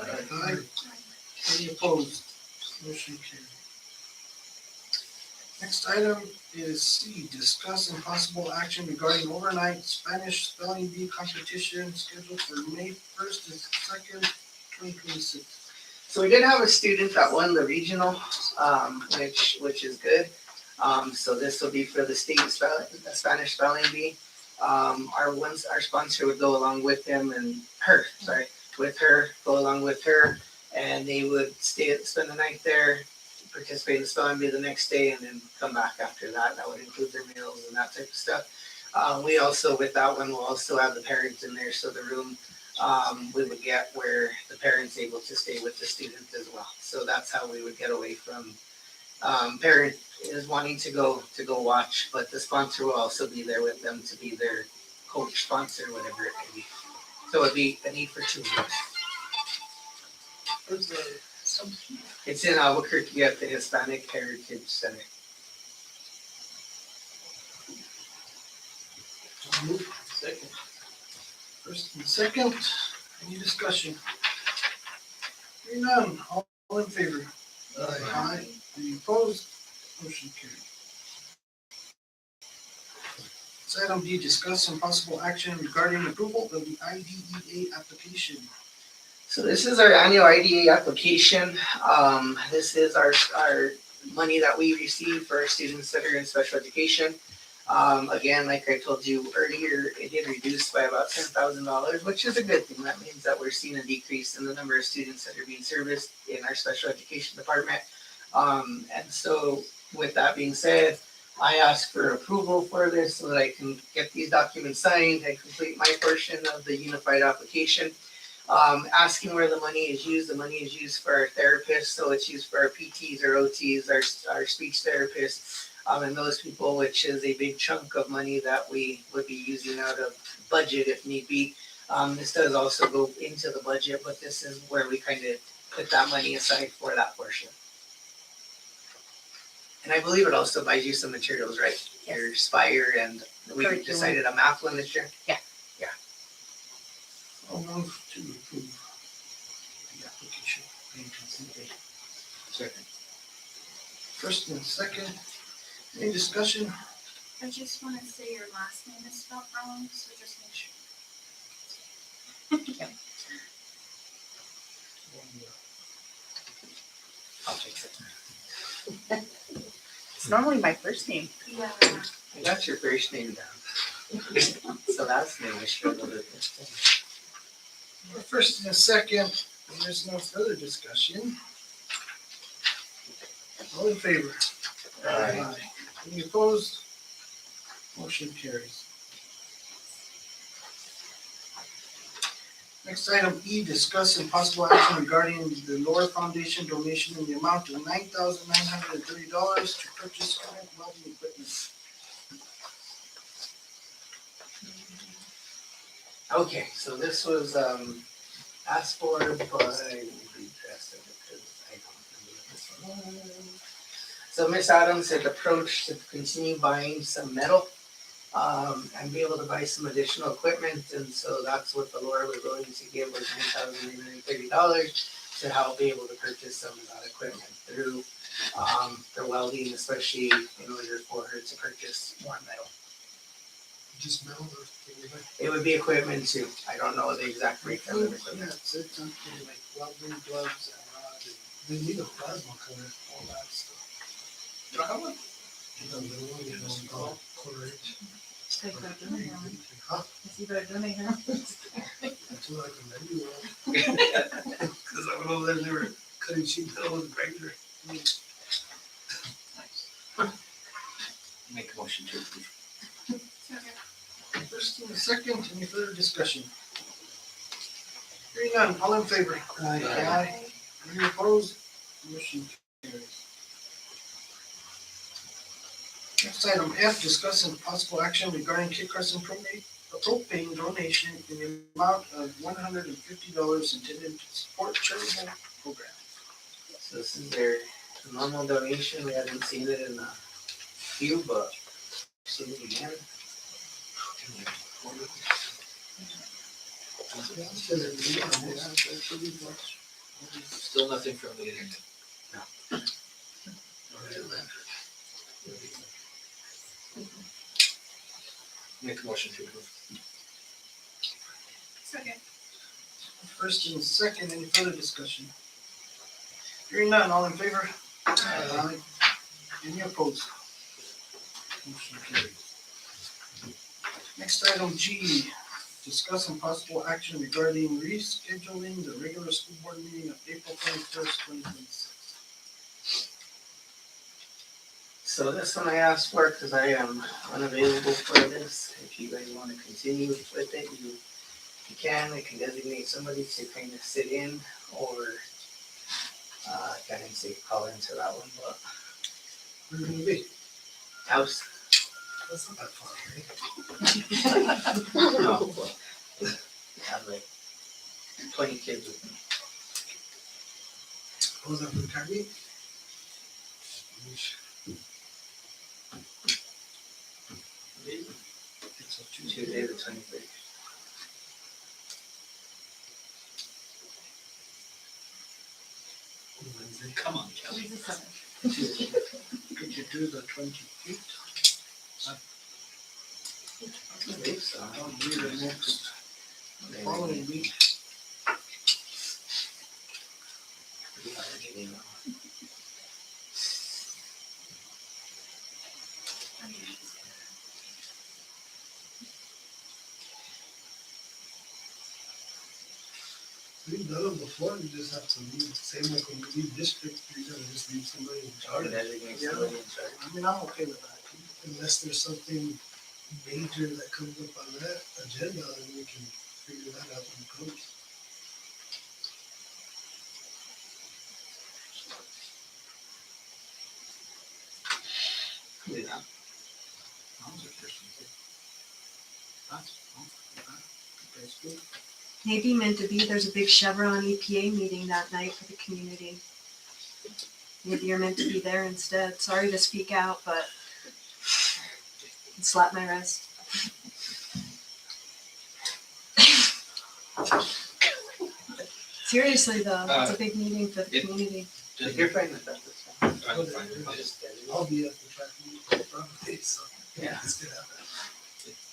Aye. Any opposed? Motion carried. Next item is C, discuss and possible action regarding overnight Spanish spelling bee competition scheduled for May 1st and 2nd, 2026. So we did have a student that won the regional, which is good. So this will be for the state Spanish spelling bee. Our sponsor would go along with them and go along with her, and they would spend the night there, participate in the spelling bee the next day, and then come back after that. That would include their meals and that type of stuff. We also, with that one, will also have the parents in there, so the room we would get where the parents able to stay with the student as well. So that's how we would get away from parent is wanting to go watch, but the sponsor will also be there with them to be their coach, sponsor, whatever it may be. So it'd be a need for 2 weeks. Where's the It's in Albuquerque at the Hispanic Heritage Center. I'll move. second? First and second, Any discussion? Hearing none, all in favor? Aye. Any opposed? Motion carried. Next item D, discuss some possible action regarding approval of the IDEA application. So this is our annual IDA application. This is our money that we receive for our students that are in special education. Again, like I told you earlier, it did reduce by about $10,000, which is a good thing. That means that we're seeing a decrease in the number of students that are being serviced in our special education department. And so with that being said, I ask for approval for this so that I can get these documents signed and complete my portion of the unified application. Asking where the money is used. The money is used for our therapists, so it's used for our PTs, our OTs, our speech therapists, and those people, which is a big chunk of money that we would be using out of budget if need be. This does also go into the budget, but this is where we kind of put that money aside for that portion. And I believe it also buys you some materials, right? Your Spire, and we Curriculum. decided a math one this year. I'll move to approve the application. Being considered. Second. First and second, any discussion? I just wanna say your last name is spelled wrong, so just make sure. I'll fix it. It's normally my first name. Yeah. I got your first name down. So last name I struggled with. First and a second, and there's no further discussion. All in favor? Aye. Any opposed? Motion carries. Next item E, discuss and possible action regarding the Lower Foundation donation in the amount of $9,930 to purchase current welding equipment. Okay, so this was asked for by, because I don't remember this one. So Miss Adams had approached to continue buying some metal and be able to buy some additional equipment, and so that's what the Lord was willing to give, was $9,930 to help be able to purchase some of that equipment through the welding, especially in order for her to purchase more metal. Just metal or anything? It would be equipment too. I don't know the exact rate of the Yeah, equipment. it's something like welding gloves and rod and They need a plasma cutter, all that stuff. do I have one? You know, the one you know, called courage. Huh? Until I can maybe one. Cause I went over there and they were Cutting sheet metal with a grinder. Make a motion to approve. first and a second, any further discussion? Hearing none, all in favor? Aye. Any opposed? Motion carries. Next item F, discuss and possible action regarding Kit Carson propane donation in the amount of $150 intended to support charitable program. So this is their normal donation. We haven't seen it in a few, but seen it again. Still nothing from the internet. Make a motion to approve. Second. First and second, any further discussion? Hearing none, all in favor? Aye. Any opposed? Motion carries. Next item G, discuss and possible action regarding rescheduling the regular school board meeting of April 21st, 2026. So this one I asked for because I am unavailable for this. If you guys want to continue with it, you can. I can designate somebody to kind of sit in, or I can't even say call into that one, but Where are you gonna be? house. That's not that far, right? No, but I have like 20 kids with me. What was that for the car meet? Tuesday the 23rd. Come on, Kelly. Could you do the 28th? I'll be the next, the following week. We've done them before, you just have to leave, same like when you leave districts, you gotta just leave somebody in charge. I mean, I'm okay with that. Unless there's something major that comes up on that agenda, then we can figure that out when it comes. Yeah. That was a Christian thing. That's good. Maybe meant to be, there's a big Chevron EPA meeting that night for the community. Maybe you're meant to be there instead. Sorry to speak out, but slap my wrist. Seriously though, it's a big meeting for the community. Just- You're fine with that, that's fine. I'm fine. I'll just- I'll be at the track meet probably, so. Yeah. It's gonna happen.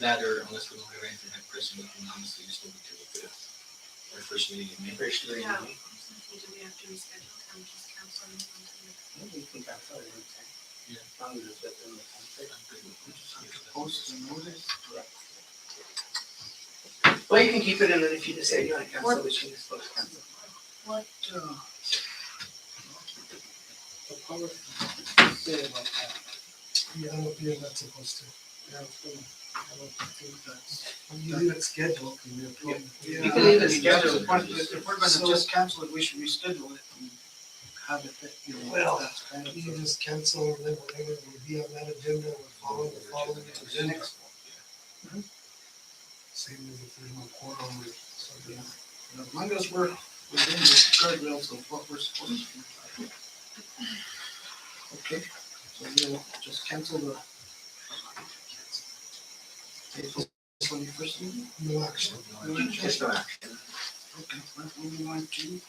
That or unless we don't have anything in person, we can honestly just move it to the fifth. Our first meeting in May. First reading. Yeah. Do we have to reschedule? Can we just cancel it? You can cancel it anytime. Yeah. As long as it's within the time frame. I'm good with it. Post and notice. Well, you can keep it, and then if you decide you wanna cancel, we can just post cancel. What, the public say about that? Yeah, I don't think you're not supposed to. Yeah, I don't think that's. You leave it scheduled, and you approve. Yeah, You can leave it I mean, scheduled. If we're gonna just cancel it, we should reschedule it and have it, you know, Well, that's kind of. You can just cancel, and then whatever will be on that agenda, will follow the following agenda. Same as if there's no quorum or something. As long as we're within the guardrails of what we're supposed to do. Okay, so we'll just cancel the April 21st meeting. No action. Just no action. Okay, let's move on to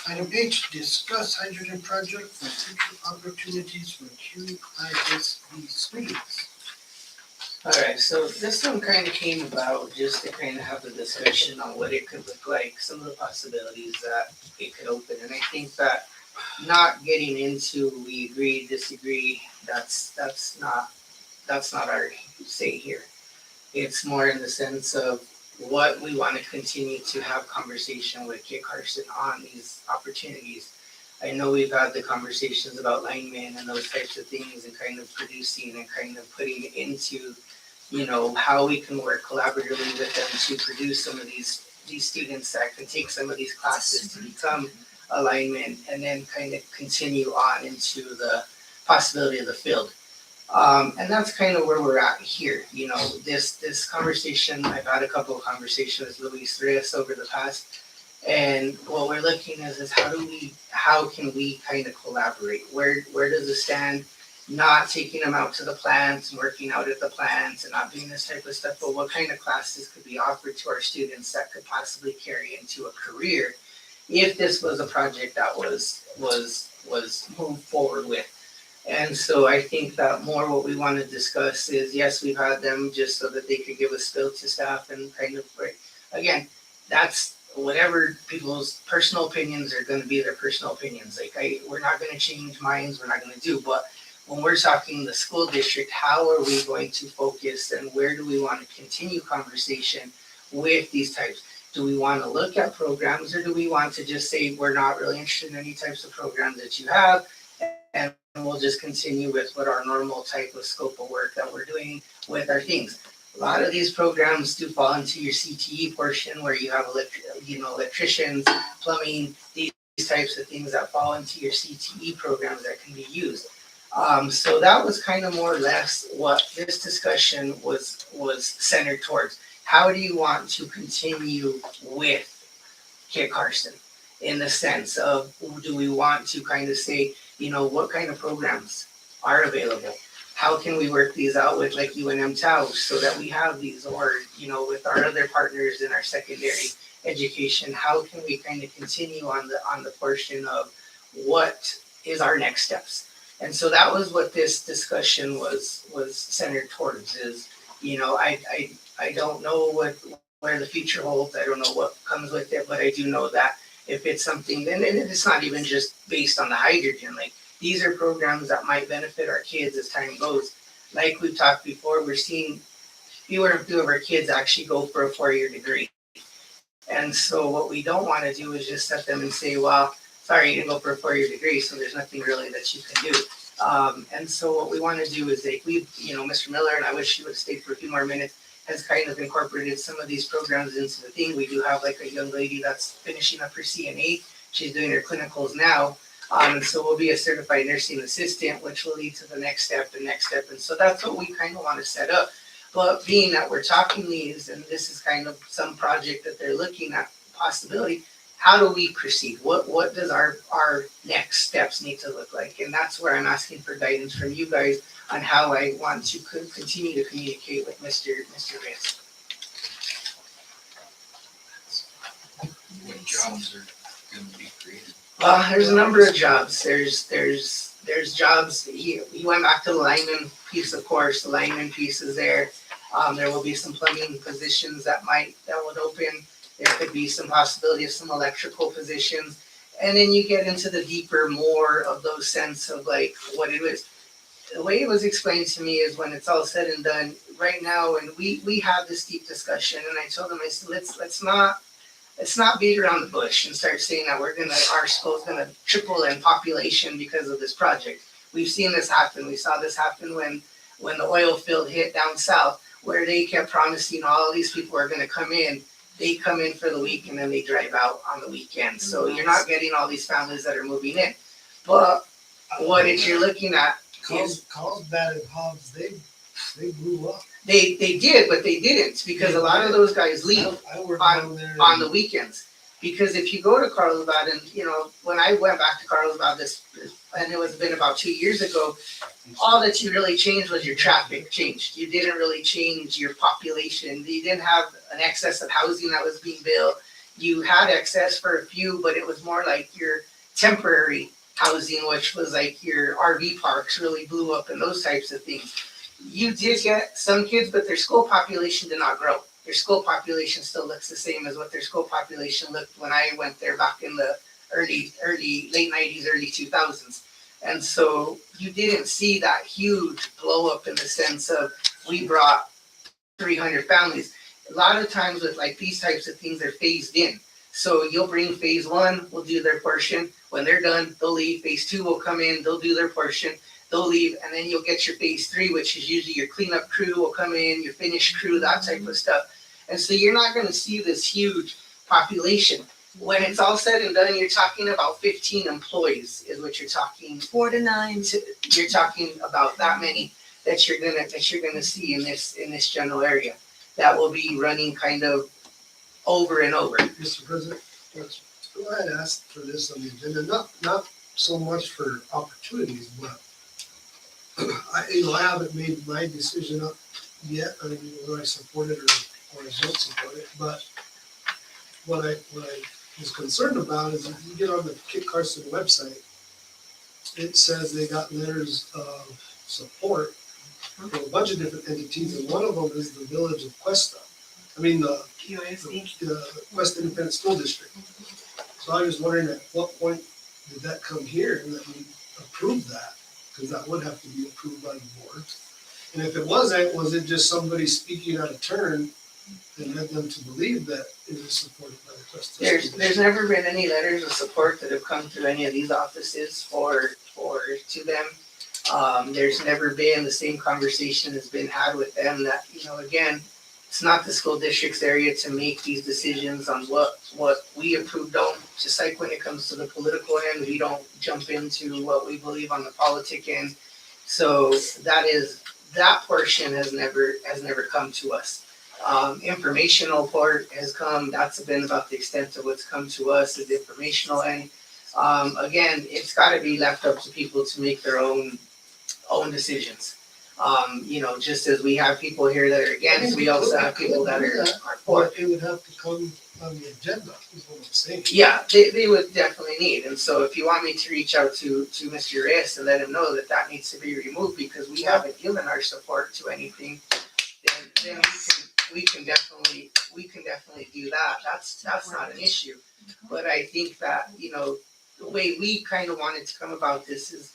item H, discuss hydrogen project for future opportunities for QISD screens. Alright, so this one kind of came about just to kind of have a discussion on what it could look like, some of the possibilities that it could open, and I think that not getting into we agree, disagree, that's not our say here. It's more in the sense of what we want to continue to have conversation with Kit Carson on these opportunities. I know we've had the conversations about linemen and those types of things and kind of producing and kind of putting into, you know, how we can work collaboratively with them to produce some of these students that can take some of these classes to become a lineman and then kind of continue on into the possibility of the field. And that's kind of where we're at here. You know, this conversation, I've had a couple of conversations with Luis Reyes over the past, and what we're looking is how can we kind of collaborate? Where does it stand? Not taking them out to the plants and working out at the plants and not doing this type of stuff, but what kind of classes could be offered to our students that could possibly carry into a career if this was a project that was moved forward with. And so I think that more what we want to discuss is, yes, we've had them just so that they could give a spill to staff and kind of, again, that's whatever people's personal opinions are going to be their personal opinions. Like we're not going to change minds, we're not going to do, but when we're talking the school district, how are we going to focus and where do we want to continue conversation with these types? Do we want to look at programs or do we want to just say we're not really interested in any types of programs that you have and we'll just continue with what our normal type of scope of work that we're doing with our things? A lot of these programs do fall into your CTE portion where you have electricians, plumbing, these types of things that fall into your CTE programs that can be used. So that was kind of more or less what this discussion was centered towards. How do you want to continue with Kit Carson in the sense of, do we want to kind of say, you know, what kind of programs are available? How can we work these out with like UNM Taos so that we have these, or, you know, with our other partners in our secondary education, how can we kind of continue on the portion of what is our next steps. And so that was what this discussion was centered towards is, I don't know where the future holds. I don't know what comes with it, but I do know that if it's something, and it's not even just based on the hydrogen, like these are programs that might benefit our kids as time goes. Like we've talked before, we're seeing fewer and fewer of our kids actually go for a 4-year degree. And so what we don't want to do is just set them and say, well, sorry, you didn't go for a 4-year degree, so there's nothing really that you can do. And so what we want to do is Mr. Miller, and I wish he would have stayed for a few more minutes, has kind of incorporated some of these programs into the thing. We do have like a young lady that's finishing up her CNA. She's doing her clinicals now. And so we'll be a certified nursing assistant, which will lead to the next step. And so that's what we kind of want to set up. But being that we're talking these, and this is kind of some project that they're looking at possibility, how do we proceed? What does our next steps need to look like? And that's where I'm asking for guidance from you guys on how I want to continue to communicate with Mr. Reyes. What jobs are gonna be created? There's a number of jobs. There's jobs. He went back to the lineman piece, of course. The lineman piece is there. There will be some plumbing positions that would open. There could be some possibility of some electrical positions. And then you get into the deeper, more of those sense of like what it is. The way it was explained to me is when it's all said and done, right now, and we have this deep discussion, and I told them, I said, let's not beat around the bush and start saying that our school's gonna triple in population because of this project. We've seen this happen. We saw this happen when the oil field hit down south, where they kept promising all these people are gonna come in. They come in for the week and then they drive out on the weekend. So you're not getting all these families that are moving in. But what you're looking at is Carlsbad and Hobbs, they blew up. they did, but they didn't, because a lot of those guys leave I worked down there. on the weekends. Because if you go to Carlsbad, and when I went back to Carlsbad and it was been about 2 years ago, all that you really changed was your traffic changed. You didn't really change your population. You didn't have an excess of housing that was being built. You had excess for a few, but it was more like your temporary housing, which was like your RV parks really blew up and those types of things. You did get some kids, but their school population did not grow. Their school population still looks the same as what their school population looked when I went there back in the late 90s, early 2000s. And so you didn't see that huge blow up in the sense of we brought 300 families. A lot of times with like these types of things, they're phased in. So you'll bring phase 1, we'll do their portion. When they're done, they'll leave. Phase 2 will come in, they'll do their portion. They'll leave, and then you'll get your phase 3, which is usually your cleanup crew will come in, your finish crew, that type of stuff. And so you're not going to see this huge population. When it's all said and done, you're talking about 15 employees is what you're talking. 4 to 9. You're talking about that many that you're gonna see in this general area that will be running kind of over and over. Mr. President, I had asked for this on the agenda, not so much for opportunities, but I haven't made my decision up yet, I mean, whether I support it or I don't support it, but what I was concerned about is if you get on the Kit Carson website, it says they got letters of support from a bunch of different entities, and one of them is the village of Questa. I mean, the Questa Independent School District. So I was wondering at what point did that come here and that we approved that? Because that would have to be approved by the board. And if it wasn't, was it just somebody speaking out of turn and led them to believe that it was supported by the Questa? There's never been any letters of support that have come through any of these offices to them. There's never been the same conversation has been had with them that, again, it's not the school district's area to make these decisions on what we approved on. Just like when it comes to the political end, we don't jump into what we believe on the politic end. So that portion has never come to us. Informational part has come. That's been about the extent of what's come to us is informational end. Again, it's got to be left up to people to make their own decisions. Just as we have people here that are against, we also have people that are for. But it would have to come on the agenda, is what I'm saying. Yeah, they would definitely need, and so if you want me to reach out to Mr. Reyes and let him know that that needs to be removed because we haven't given our support to anything, then we can definitely do that. That's not an issue. But I think that, the way we kind of wanted to come about this is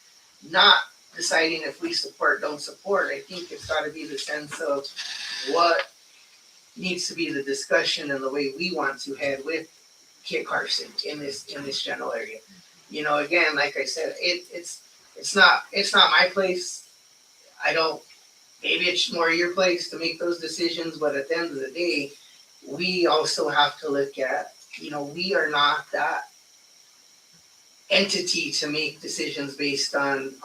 not deciding if we support, don't support. I think it's gotta be the sense of what needs to be the discussion and the way we want to head with Kit Carson in this general area. Again, like I said, it's not my place. Maybe it's more your place to make those decisions, but at the end of the day, we also have to look at, we are not that entity to make decisions based on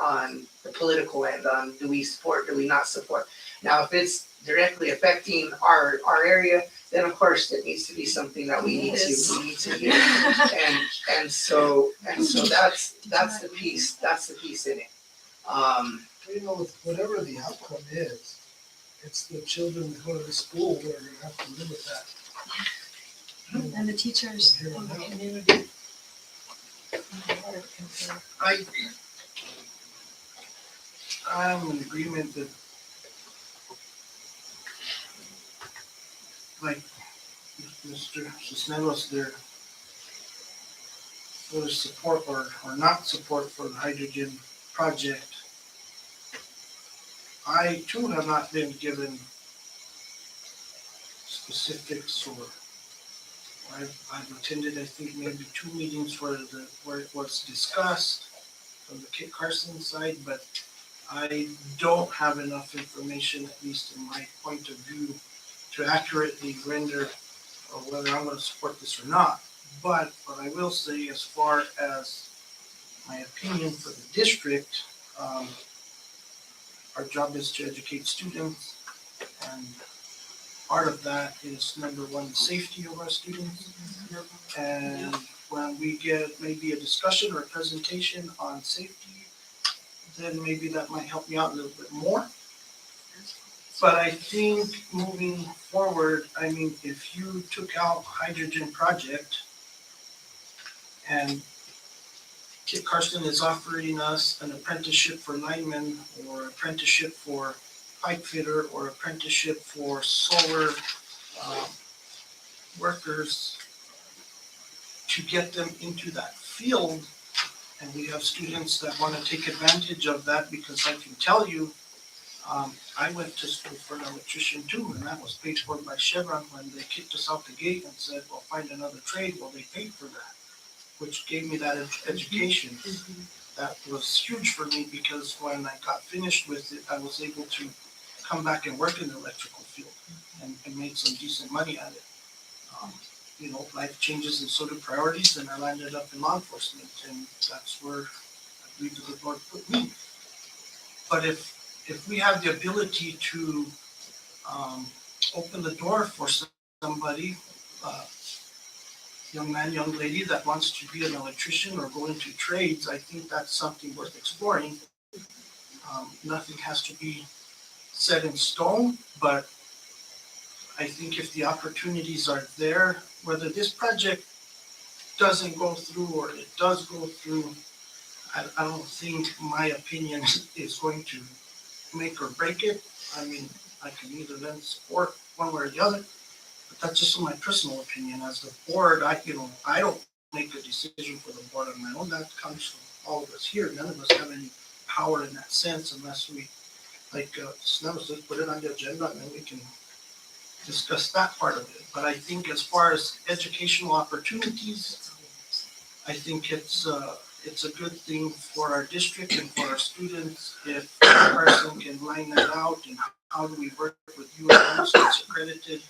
the political end, on do we support, do we not support. Now, if it's directly affecting our area, then of course it needs to be something that we need to hear. And so that's the piece in it. With whatever the outcome is, it's the children that go to the school that are gonna have to live with that. And the teachers From here in on the out. community. I'm in agreement that, like Mr. Cisneros there, whether support or not support for the hydrogen project. I too have not been given specifics, or I've attended, I think, maybe 2 meetings where it was discussed from the Kit Carson side, but I don't have enough information, at least in my point of view, to accurately render whether I'm gonna support this or not. But what I will say, as far as my opinion for the district, our job is to educate students, and part of that is, number one, the safety of our students. And when we get maybe a discussion or a presentation on safety, then maybe that might help me out a little bit more. But I think moving forward, if you took out hydrogen project and Kit Carson is offering us an apprenticeship for linemen, or apprenticeship for pipe fitter, or apprenticeship for solar workers, to get them into that field, and we have students that want to take advantage of that, because I can tell you, I went to school for an electrician too, and that was paid for by Chevron. When they kicked us out the gate and said, well, find another trade, well, they paid for that, which gave me that education. That was huge for me, because when I got finished with it, I was able to come back and work in the electrical field and make some decent money at it. Life changes and so do priorities, and I landed up in law enforcement, and that's where I believe the Lord put me. But if we have the ability to open the door for somebody, young man, young lady that wants to be an electrician or go into trades, I think that's something worth exploring. Nothing has to be set in stone, but I think if the opportunities are there, whether this project doesn't go through or it does go through, I don't think my opinion is going to make or break it. I can either then support one way or the other, but that's just my personal opinion. As the board, I don't make a decision for the board on my own. That comes from all of us here. None of us have any power in that sense, unless we, Snubbs, let's put it on the agenda and then we can discuss that part of it. But I think as far as educational opportunities, I think it's a good thing for our district and for our students if a person can line that out, and how do we work with UNM so it's accredited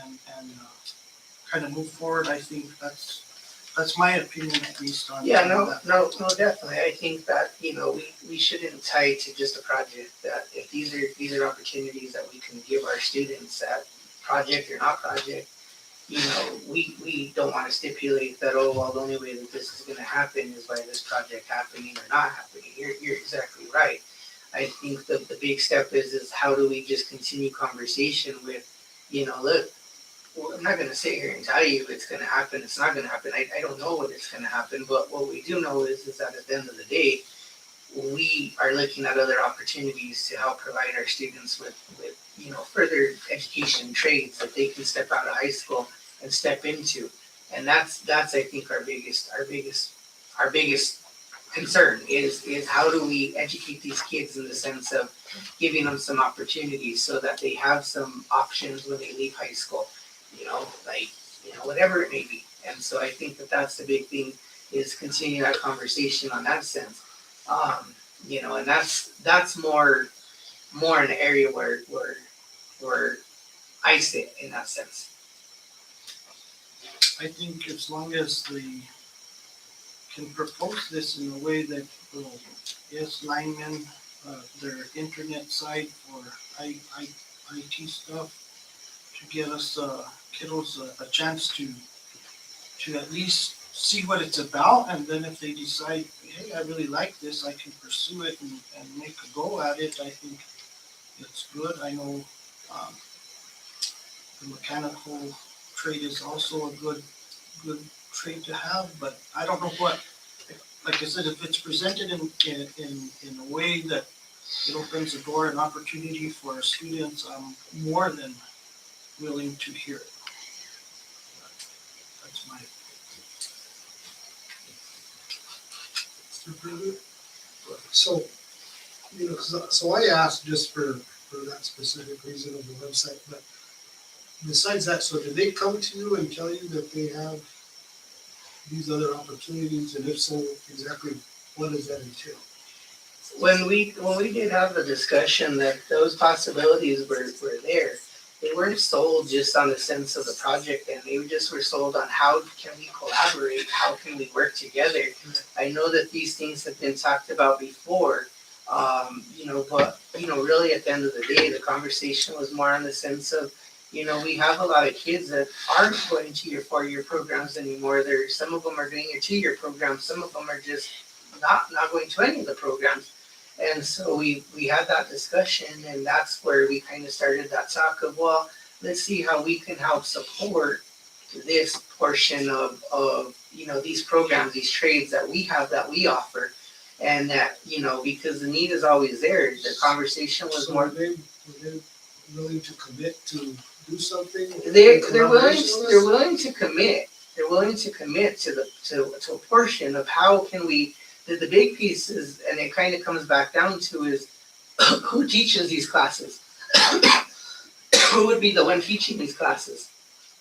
and kind of move forward. I think that's my opinion, at least on Yeah, that. no, definitely. I think that, we shouldn't tie to just a project. That if these are opportunities that we can give our students at project or not project, we don't want to stipulate that, oh, well, the only way that this is going to happen is by this project happening or not happening. You're exactly right. I think the big step is how do we just continue conversation with, look, well, I'm not gonna sit here and tell you it's gonna happen, it's not gonna happen, I don't know what it's gonna happen, but what we do know is that at the end of the day, we are looking at other opportunities to help provide our students with further education trades that they can step out of high school and step into. And that's I think our biggest concern is how do we educate these kids in the sense of giving them some opportunities so that they have some options when they leave high school, whatever it may be. And so I think that's the big thing is continue that conversation on that sense. And that's more an area where I sit in that sense. I think as long as they can propose this in a way that will, yes, linemen, their internet site or IT stuff to get us kiddos a chance to at least see what it's about, and then if they decide, hey, I really like this, I can pursue it and make a go at it, I think it's good. I know the mechanical trade is also a good trade to have, but I don't know what, like I said, if it's presented in a way that it opens the door and opportunity for our students, I'm more than willing to hear it. That's my. Mr. President? So, so I asked just for that specific reason of the website, but besides that, so did they come to you and tell you that they have these other opportunities, and if so, exactly what does that entail? When we did have the discussion that those possibilities were there, they weren't sold just on the sense of the project, and they just were sold on how can we collaborate, how can we work together. I know that these things have been talked about before, but really at the end of the day, the conversation was more on the sense of, we have a lot of kids that aren't going to your 4-year programs anymore. Some of them are doing your 2-year programs, some of them are just not going to any of the programs. And so we had that discussion, and that's where we kind of started that talk of, well, let's see how we can help support this portion of these programs, these trades that we have, that we offer. And that, because the need is always there. The conversation was So more. were they willing to commit to do something? They're willing to commit. They're willing to commit to a portion of how can we. The big piece is, and it kind of comes back down to, is who teaches these classes? Who would be the one teaching these classes?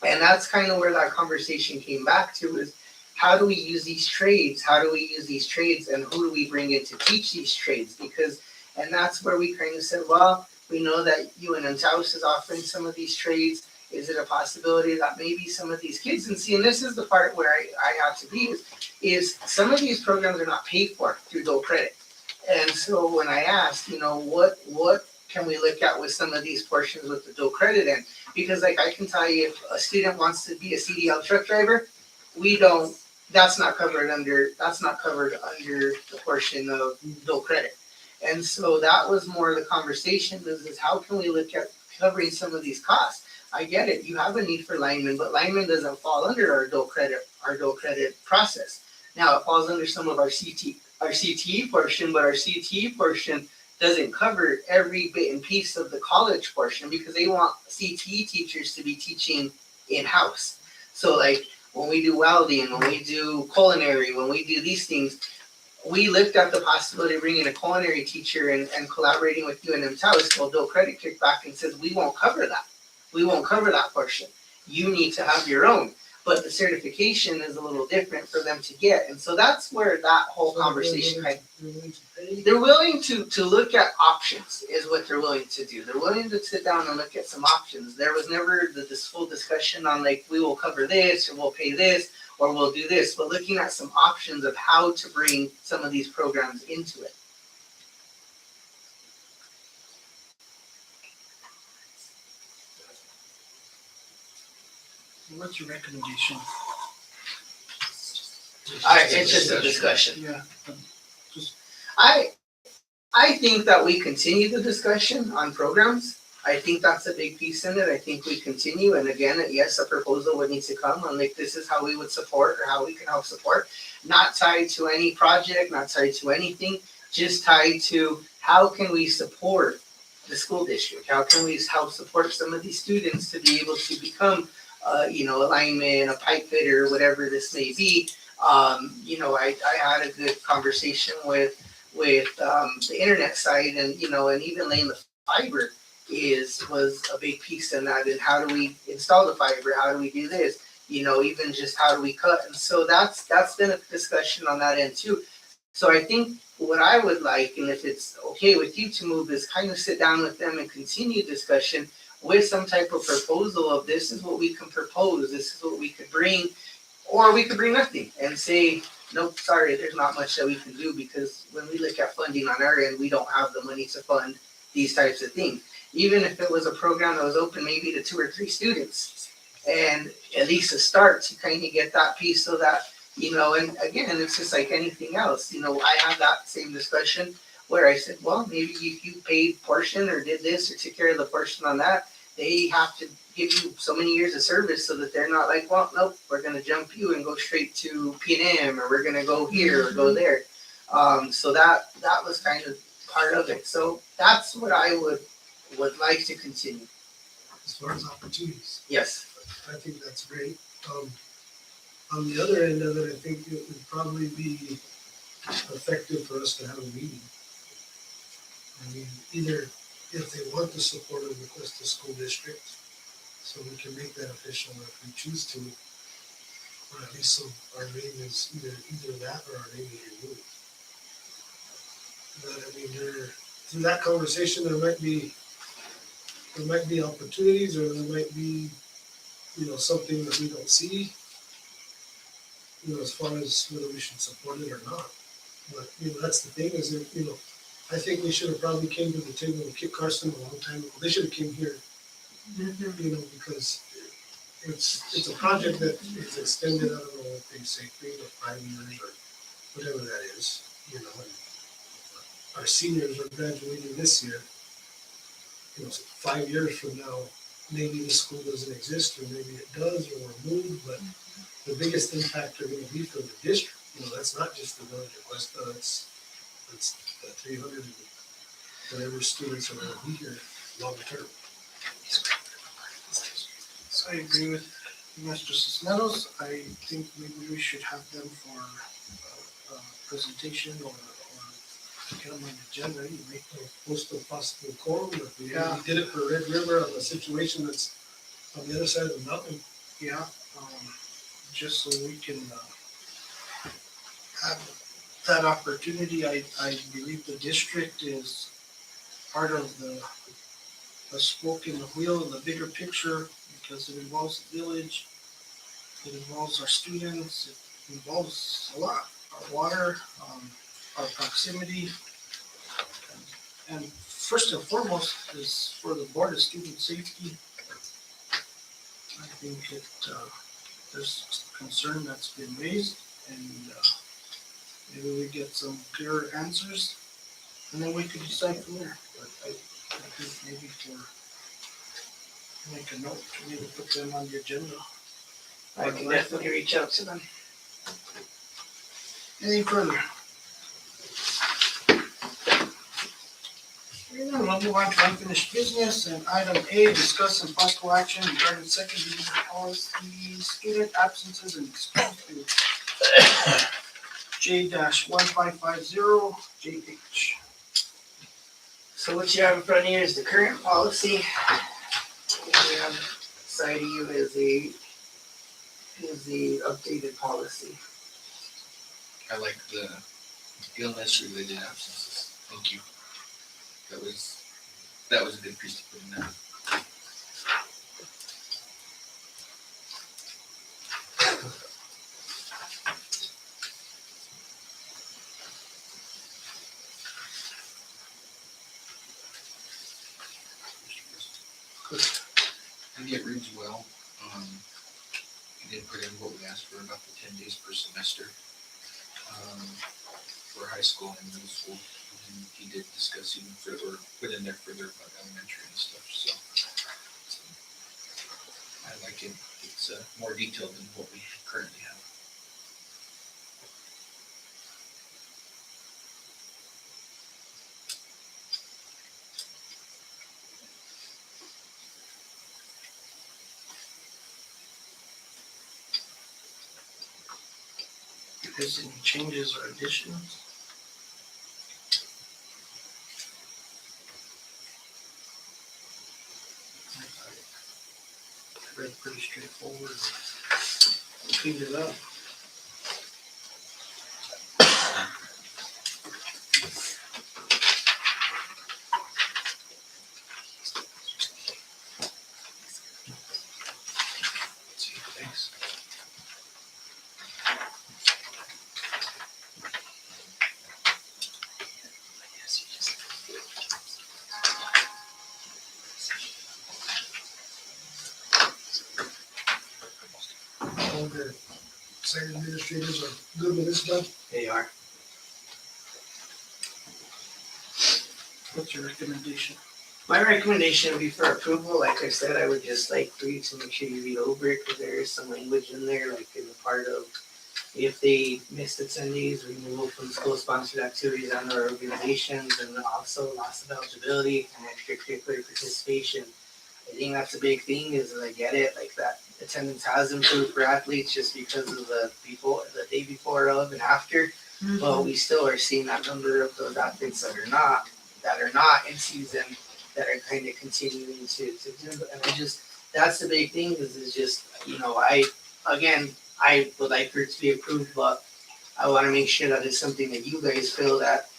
And that's kind of where that conversation came back to, is how do we use these trades? How do we use these trades, and who do we bring in to teach these trades? And that's where we kind of said, well, we know that UNM Taos is offering some of these trades. Is it a possibility that maybe some of these kids, and this is the part where I have to be, is some of these programs are not paid for through dual credit. And so when I asked, what can we look at with some of these portions with the dual credit in? Because I can tell you, if a student wants to be a CDL truck driver, that's not covered under the portion of dual credit. And so that was more the conversation, is how can we look at covering some of these costs? I get it, you have a need for linemen, but linemen doesn't fall under our dual credit process. Now it falls under some of our CTE portion, but our CTE portion doesn't cover every bit and piece of the college portion, because they want CTE teachers to be teaching in-house. So like when we do welding, when we do culinary, when we do these things, we looked at the possibility of bringing a culinary teacher and collaborating with UNM Taos. Well, dual credit kicked back and says, we won't cover that. We won't cover that portion. You need to have your own. But the certification is a little different for them to get. And so that's where that whole conversation they're willing to look at options, is what they're willing to do. They're willing to sit down and look at some options. There was never this full discussion on like, we will cover this, or we'll pay this, or we'll do this, but looking at some options of how to bring some of these programs into it. What's your recommendation? It's just a discussion. Yeah. I I think that we continue the discussion on programs. I think that's a big piece in it. I think we continue, and again, yes, a proposal would need to come on like, this is how we would support or how we can help support. Not tied to any project, not tied to anything, just tied to how can we support the school district? How can we help support some of these students to be able to become, a lineman, a pipe fitter, whatever this may be. I had a good conversation with the internet side, and and even laying the fiber was a big piece in that. And how do we install the fiber? How do we do this? Even just how do we cut? And so that's been a discussion on that end too. So I think what I would like, and if it's okay with you to move, is kind of sit down with them and continue discussion with some type of proposal of this is what we can propose, this is what we could bring, or we could bring nothing and say, nope, sorry, there's not much that we can do, because when we look at funding on our end, we don't have the money to fund these types of things. Even if it was a program that was open maybe to 2 or 3 students, and at least a start to kind of get that piece so that, and again, it's just like anything else. I had that same discussion where I said, well, maybe if you paid portion or did this or took care of the portion on that, they have to give you so many years of service so that they're not like, well, nope, we're gonna jump you and go straight to P&M, or we're gonna go here or go there. So that was kind of part of it. So that's what I would like to continue. As far as opportunities, Yes. I think that's great. On the other end of it, I think it would probably be effective for us to have a meeting. I mean, either if they want the support of the Questa School District, so we can make that official if we choose to, or at least so our name is either that or our name is removed. But I mean, through that conversation, there might be opportunities, or there might be, something that we don't see, as far as whether we should support it or not. But, that's the thing is that, I think we should have probably came to the table with Kit Carson a long time ago. They should have came here, because it's a project that is extended, I don't know what they say, 3 to 5 years or whatever that is, and our seniors are graduating this year. 5 years from now, maybe the school doesn't exist, or maybe it does, or we're moved, but the biggest impact are gonna be for the district. That's not just the village of Questa, it's the 300 and whatever students are gonna be here long term. So I agree with Mr. Cisneros. I think maybe we should have them for a presentation or get them on the agenda anyway. Post a possible quorum, if we Yeah. did it for Red River on a situation that's on the other side of the mountain. Yeah, just so we can have that opportunity. I believe the district is part of the spoke in the wheel in the bigger picture, because it involves the village, it involves our students, it involves a lot. Our water, our proximity, and first and foremost is for the Board of Student Safety. I think there's concern that's been raised, and maybe we get some clearer answers, and then we could decide from there. But I think maybe make a note to maybe put them on the agenda. I can definitely reach out to them. Any further? We'll move on to unfinished business, and item A, discuss and possible action regarding second reading policy, student absences and excuses. J-1550 JH. So what you have in front of you is the current policy. What we have beside of you is the updated policy. I like the illness related absences. Thank you. That was a good piece to put in there. I think it reads well. We did put in what we asked for, about the 10 days per semester for high school and middle school. and he did discuss even further, put in there further about elementary and stuff, so. I like it, it's more detailed than what we currently have. If there's any changes or additions? I read pretty straightforward. Cleaned it up. Thanks. All the site administrators are good with this stuff. They are. What's your recommendation? My recommendation would be for approval, like I said, I would just like for you to make sure you read over it, because there is some language in there, like in the part of if they missed attendees, removal from school-sponsored activities and or organizations, and also loss of eligibility and extracurricular participation. I think that's a big thing, is that I get it, like that attendance has improved for athletes just because of the day before, of, and after. But we still are seeing that number of those athletes that are not in season, that are kind of continuing to do, and that's the big thing, is just, I would like for it to be approved, but I wanna make sure that it's something that you guys feel that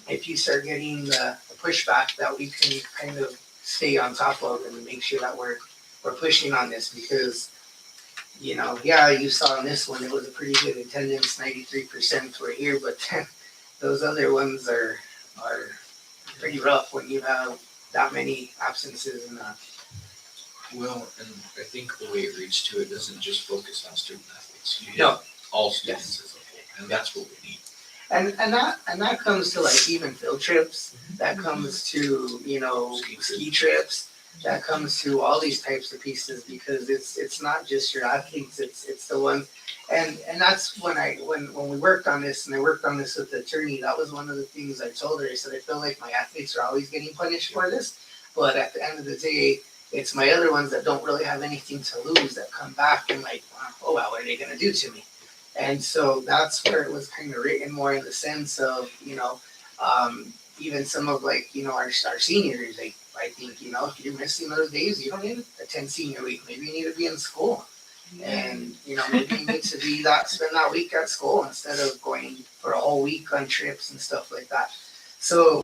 if you start getting the pushback, that we can kind of stay on top of and make sure that we're pushing on this, because, you saw in this one, it was a pretty good attendance, 93% were here, but then those other ones are pretty rough when you have that many absences and Well, and I think the way it reads too, it doesn't just focus on student athletes. You hit No. all students as a whole, and that's what we need. And that comes to like even field trips, that comes to, ski trips, that comes to all these types of pieces, because it's not just your athletes, it's the ones. And that's when we worked on this, and I worked on this with the attorney, that was one of the things I told her. I said, I feel like my athletes are always getting punished for this, but at the end of the day, it's my other ones that don't really have anything to lose that come back and like, oh wow, what are they gonna do to me? And so that's where it was kind of written more in the sense of, even some of like, our seniors, like, I think, if you're missing those days, you don't need to attend senior week, maybe you need to be in school. And, maybe you need to spend that week at school instead of going for a whole week on trips and stuff like that. So,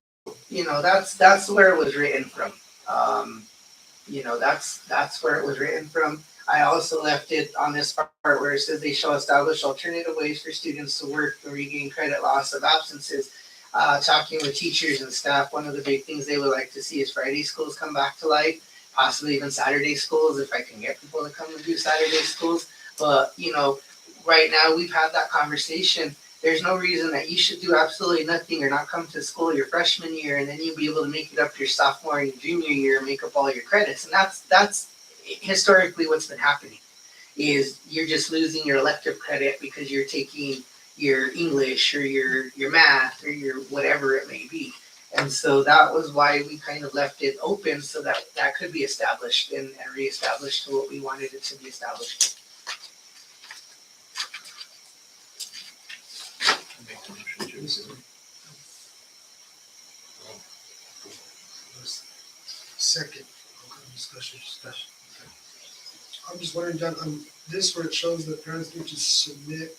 that's where it was written from. That's where it was written from. I also left it on this part where it says they shall establish alternative ways for students to work and regain credit loss of absences. Talking with teachers and staff, one of the big things they would like to see is Friday schools come back to life, possibly even Saturday schools, if I can get people to come and do Saturday schools. But, right now we've had that conversation. There's no reason that you should do absolutely nothing or not come to school your freshman year, and then you'll be able to make it up your sophomore and junior year and make up all your credits. And that's historically what's been happening, is you're just losing your elective credit because you're taking your English or your math or your whatever it may be. And so that was why we kind of left it open, so that could be established and reestablished to what we wanted it to be established. Make the motion to approve. Second, discussion. I'm just wondering, John, this where it shows that parents need to submit,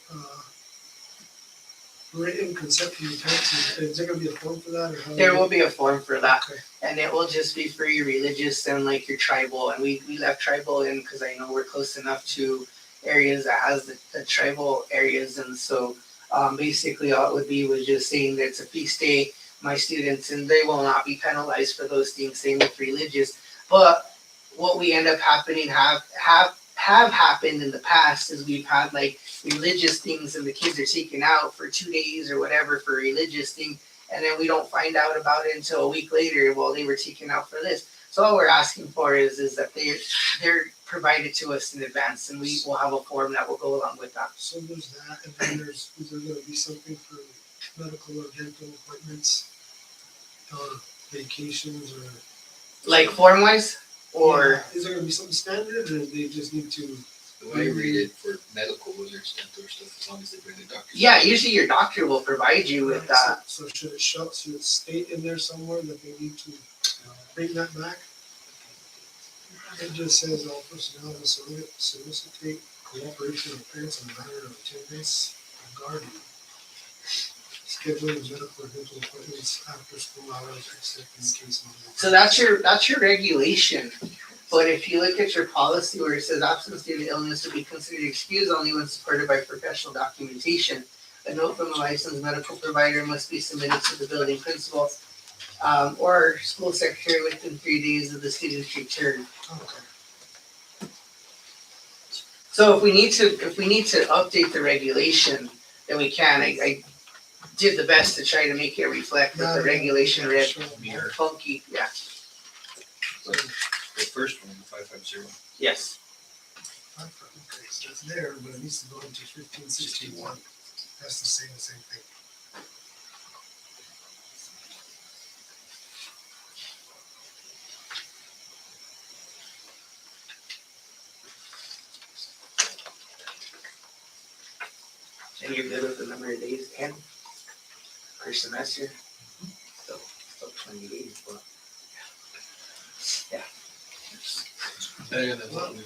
written consent from the parents, is there gonna be a form for that, or how? There will be a form for that, Okay. and it will just be for your religious and like your tribal, and we left tribal in because I know we're close enough to areas that has the tribal areas, and so basically all it would be was just saying that it's a feast day, my students, and they will not be penalized for those things, same with religious. But what we end up happening have happened in the past is we've had like religious things, and the kids are taken out for 2 days or whatever for a religious thing, and then we don't find out about it until a week later, well, they were taken out for this. So all we're asking for is that they're provided to us in advance, and we will have a form that will go along with that. So there's that, and then is there gonna be something for medical or dental appointments? Or vacations or? Like form wise, or Yeah. Is there gonna be something standard, or they just need to? The way I read it for medical, whether it's dental or stuff, as long as they bring a doctor. yeah, usually your doctor will provide you with that. So should it state in there somewhere that they need to bring that back? It just says all personnel will solicit cooperation of parents in the matter of attendance regarding scheduling medical or dental appointments after school hours, except in case of. So that's your regulation. But if you look at your policy where it says absence due to illness will be considered excused only when supported by professional documentation, a note from a licensed medical provider must be submitted to the building principal or school secretary within 3 days of the student's return. Okay. So if we need to update the regulation, then we can. I did the best to try to make it reflect what the regulation read. Mirror. Funky, yeah. The first one, the 550. Yes. Okay, so it's there, but it needs to go into 1561. That's the same thing. And you're good with the number of days and per semester? So 20 days, but Yeah, that's Well, what we-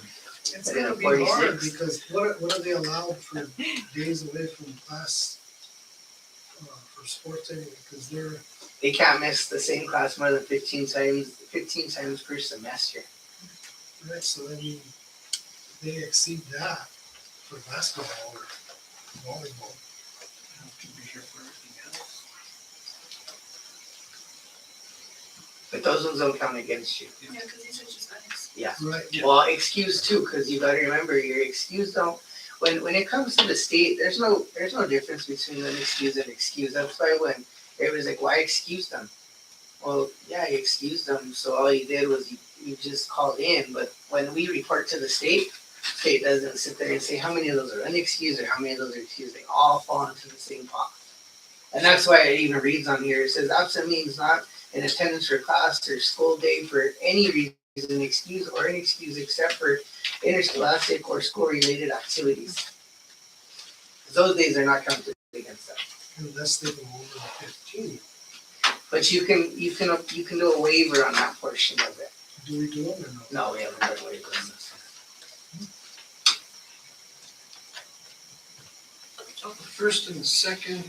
It's But in gonna a be hard 46. because what are they allowed for days away from class for sports anyway? Because they're, they can't miss the same class more than 15 times per semester. right, so I mean, they exceed that for basketball or volleyball. have to be here for everything else. But those ones don't count against you. Yeah, because these are just unexcused. Yeah. Right. Well, excuse too, because you gotta remember your excuse don't. When it comes to the state, there's no difference between an excuse and excuse. That's why when everybody's like, why excuse them? Well, yeah, you excused them, so all you did was you just called in. But when we report to the state doesn't sit there and say how many of those are unexcused or how many of those are excused. They all fall into the same pot. And that's why it even reads on here. It says absent means not in attendance for class or school day for any reason, excuse or inexcused except for interscholastic or school-related activities. Those days are not counted against that. Unless they go over the 15. But you can do a waiver on that portion of it. Do we do them or no? No, we haven't done waivers on this. First and second,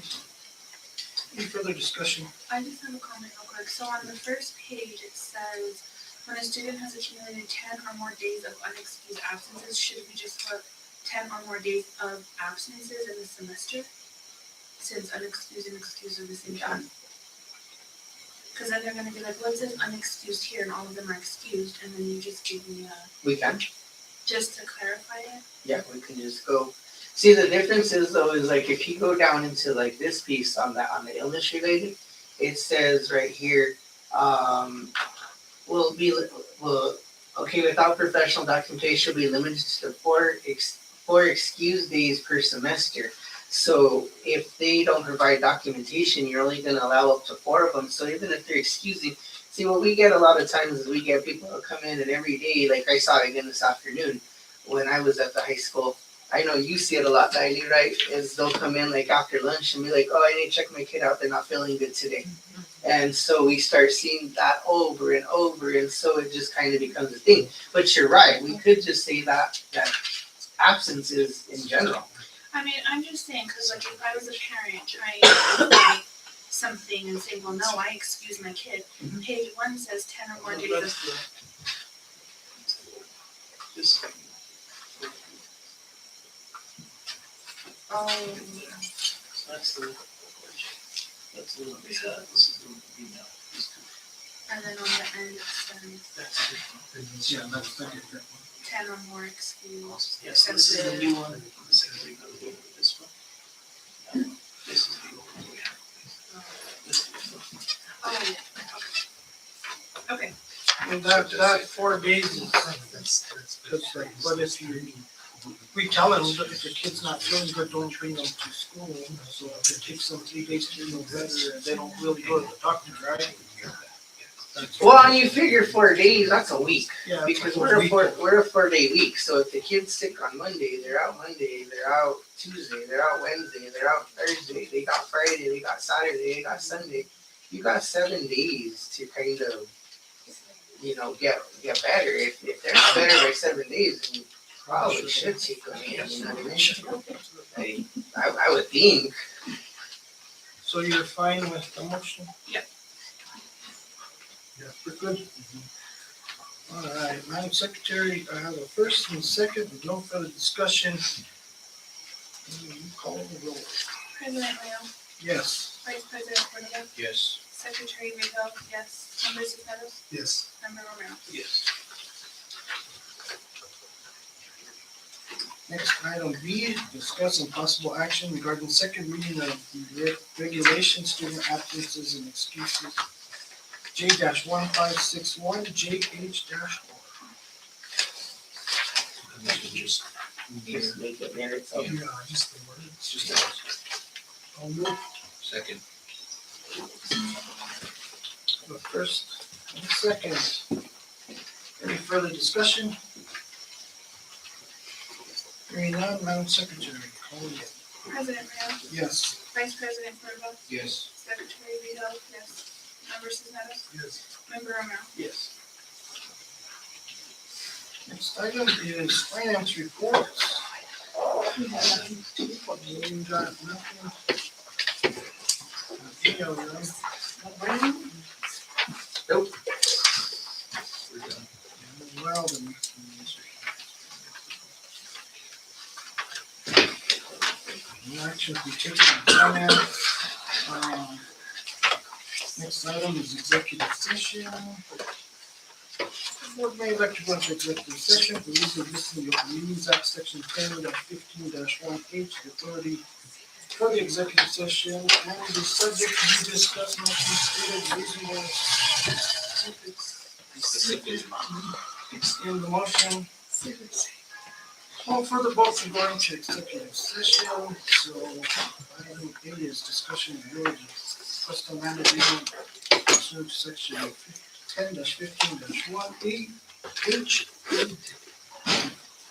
any further discussion? I just have a comment real quick. So on the first page, it says, when a student has accumulated 10 or more days of unexcused absences, should we just put 10 or more days of absences in the semester? Since unexcused and excused are the same thing. Because then they're gonna be like, well, it says unexcused here and all of them are excused, and then you just give me We can. just to clarify it. Yeah, we can just go. See, the difference is though, is like if you go down into like this piece on the illness related, it says right here, without professional documentation will be limited to four excused days per semester. So if they don't provide documentation, you're only gonna allow up to 4 of them. So even if they're excusing, see what we get a lot of times is we get people who come in and every day, like I saw it again this afternoon when I was at the high school. I know you see it a lot, Diley, right? Is they'll come in like after lunch and be like, oh, I need to check my kid out. They're not feeling good today. And so we start seeing that over and over. And so it just kind of becomes a thing. But you're right. We could just say that absence is in general. I mean, I'm just saying, because like if I was a parent trying to write something and say, well, no, I excuse my kid. Page 1 says 10 or more days of. This, Oh, that's the one we had, this is the one we now. and then on the end it says That's different. Yeah, that's the different one. 10 or more excused. Yes, so this is the new one, and this is the this one. This is the old one we have. This is the And that 4 days is, cause like, what if we tell them that if your kid's not feeling good, don't bring them to school, so if it takes them 3 days to feel better, and they don't really go to the doctor, right? Well, and you figure 4 days, that's a week. Yeah. Because we're a 4-day week, so if the kid's sick on Monday, they're out Monday, they're out Tuesday, they're out Wednesday, they're out Thursday, they got Friday, they got Saturday, they got Sunday. You got 7 days to kind of, get better. If they're not better by 7 days, then you probably should take them in, you know what I mean? I would think. So you're fine with the motion? Yeah. Yeah, we're good. All right, Madam Secretary, I have a first and a second, with no further discussion. You call the roll. President Leo, Yes. Vice President Cordova, Yes. Secretary Rizal, yes. Member Cisneros, Yes. Member Romero. Yes. Next, item B, discuss and possible action regarding second reading of the regulation student absences and excuses. J-1561, JH-4. Just make it minutes. Yeah, just the word. It's just a I'll move second. the first and the second. Any further discussion? Hearing none, Madam Secretary, call it. President Leo, Yes. Vice President Cordova, Yes. Secretary Rizal, yes. Member Cisneros, Yes. Member Romero. Yes. Next item is finance reports. You got nothing? Any of them? Nope. We're done. Well, then. No action to be taken on finance. Next item is executive session. Board may elect to go into executive session for reasons listed in the Open Meetings Act, section 10-15-1H, the authority for the executive session and the subject to be discussed must be stated reasonable specifics in the motion. No further votes are going to executive session, so item A is discussion of the Questa land agreement pursuant to section 10-15-1A H.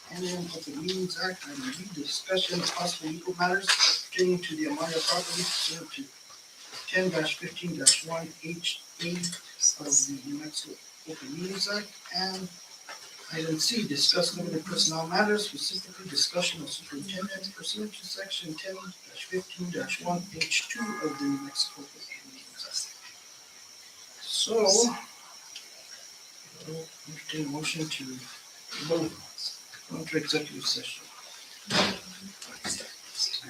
And then Open Meetings Act, item B, discussion of possible legal matters pertaining to the Amaya property pursuant to 10-15-1 H A of the New Mexico Open Meetings Act, and item C, discuss limited personnel matters, specifically discussion of superintendent pursuant to section 10-15-1 H2 of the New Mexico Open Meetings Act. So, entertain a motion to move on to executive session. I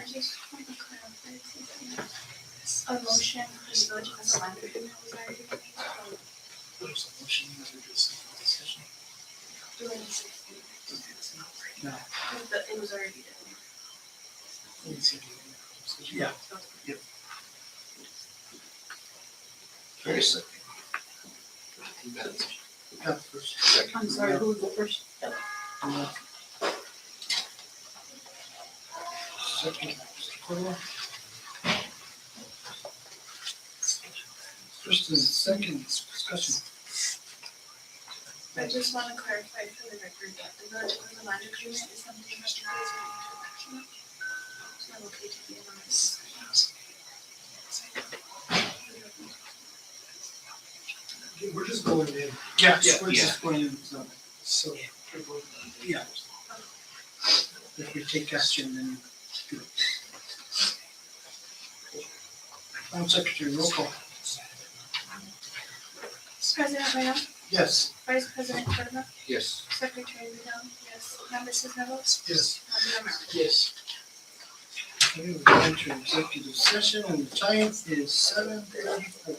just want to clarify something. A motion for the village as a land agreement was already made. There's a motion that we just discussion. Doing 16. No. It was already done. Yeah. Very second. You got it. Yeah, first. Second. I'm sorry, who was the first? Second, Mr. Cordova. First and second discussion. I just want to clarify for the record that the village as a land agreement is something that you guys are going to action on. It's not okay to be anonymous. We're just going in, Yeah, Yeah, we're just going in, so so. yeah. If we take action, then do it. Madam Secretary, roll call. President Leo, Yes. Vice President Cordova, Yes. Secretary Rizal, yes. Member Cisneros, Yes. Member Romero. Yes. Okay, we're going to executive session and the time is 7:34.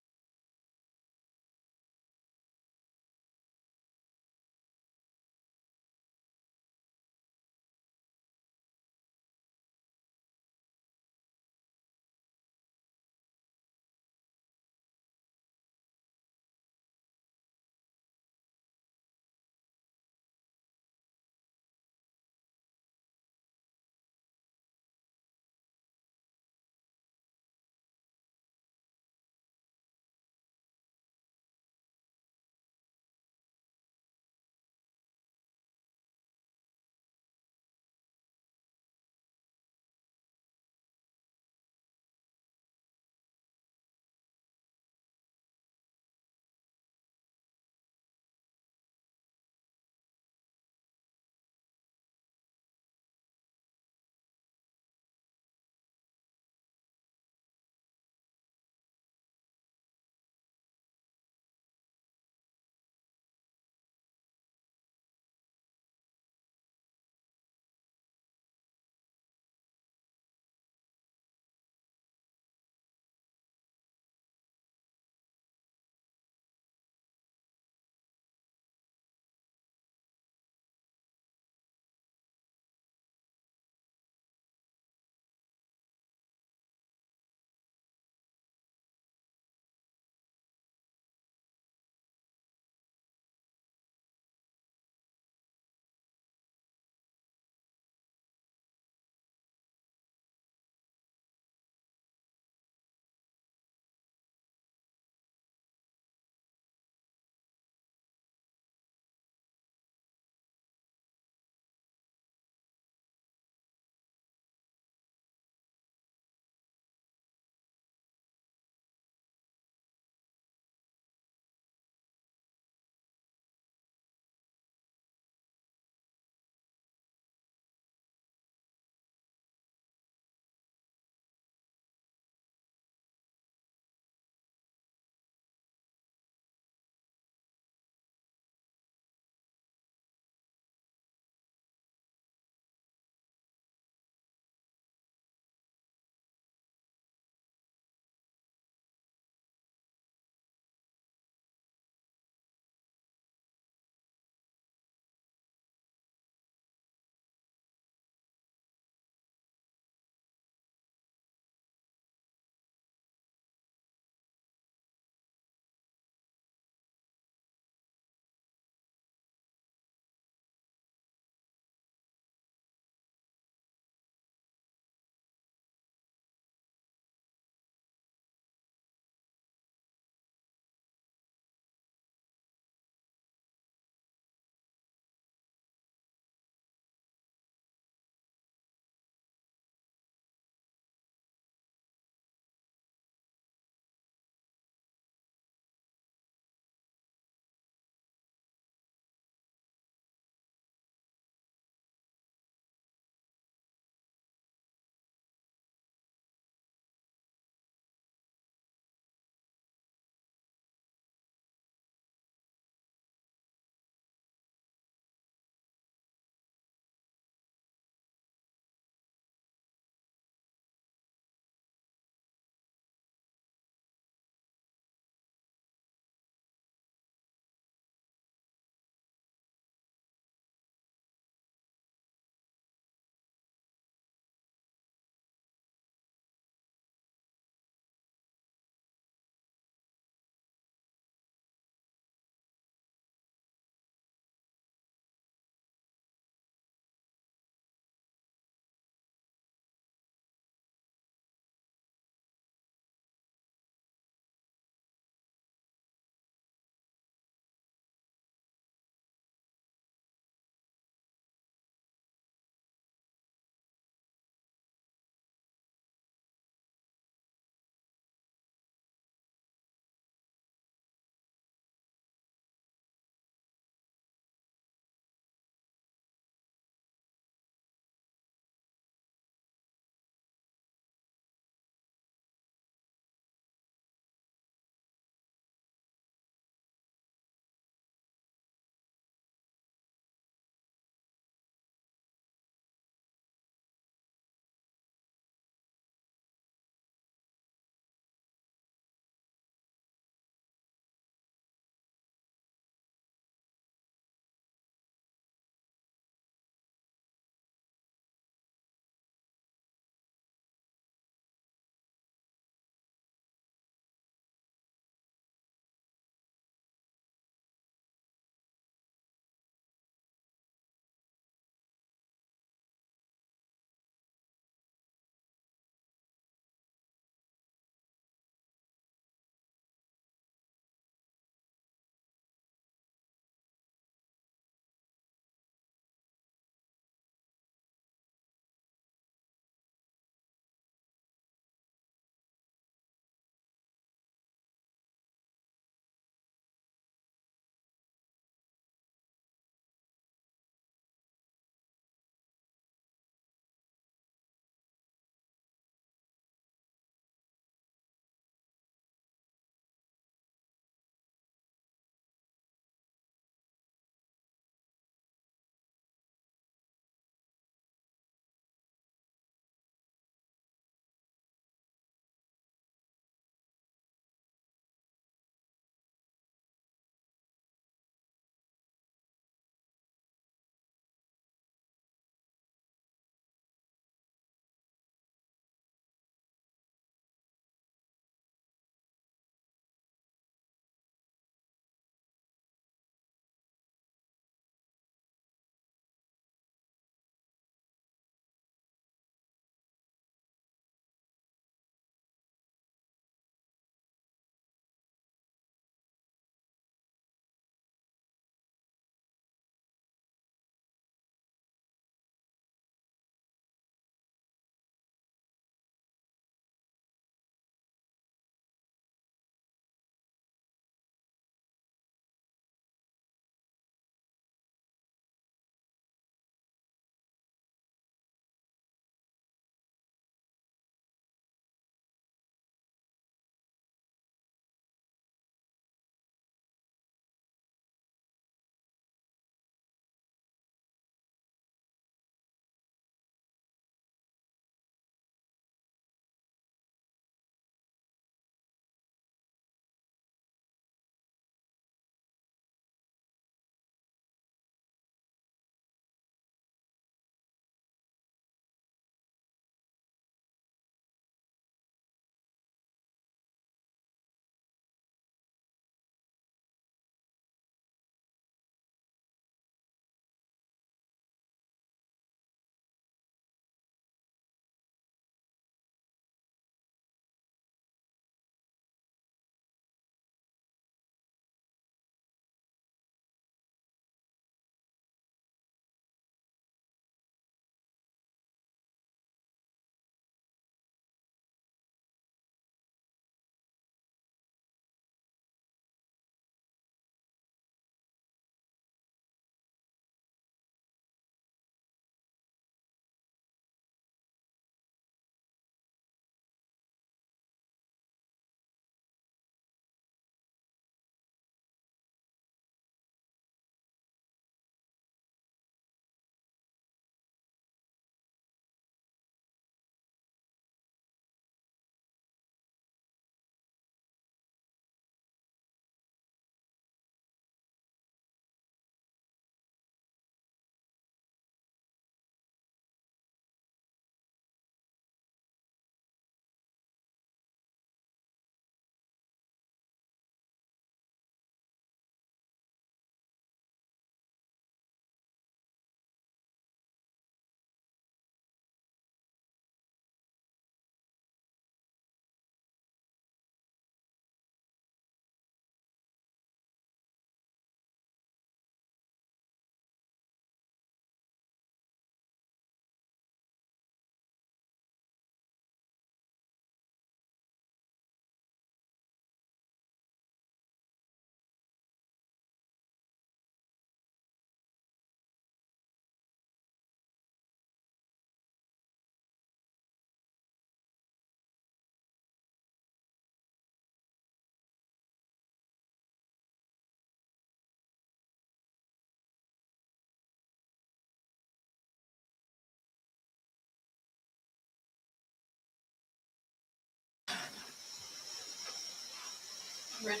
Ready.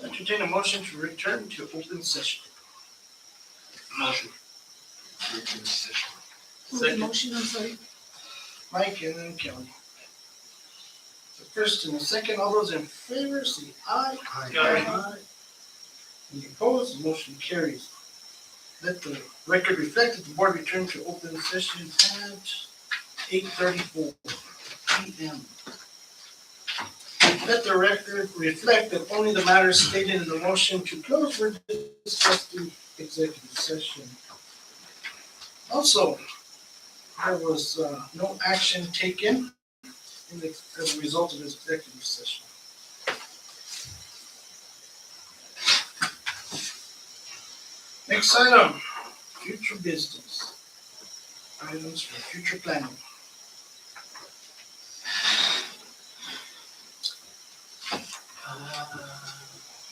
Entertain a motion to return to open session. Motion. Return to session. Motion, I'm sorry. Mike and then Kelly. The first and the second, all those in favor, say aye. Aye. Any opposed, the motion carries. Let the record reflect that the board returned to open session at 8:34 PM. Let the record reflect that only the matters stated in the motion to close were discussed in executive session. Also, there was no action taken as a result of this executive session. Next item, future business. Items for future planning.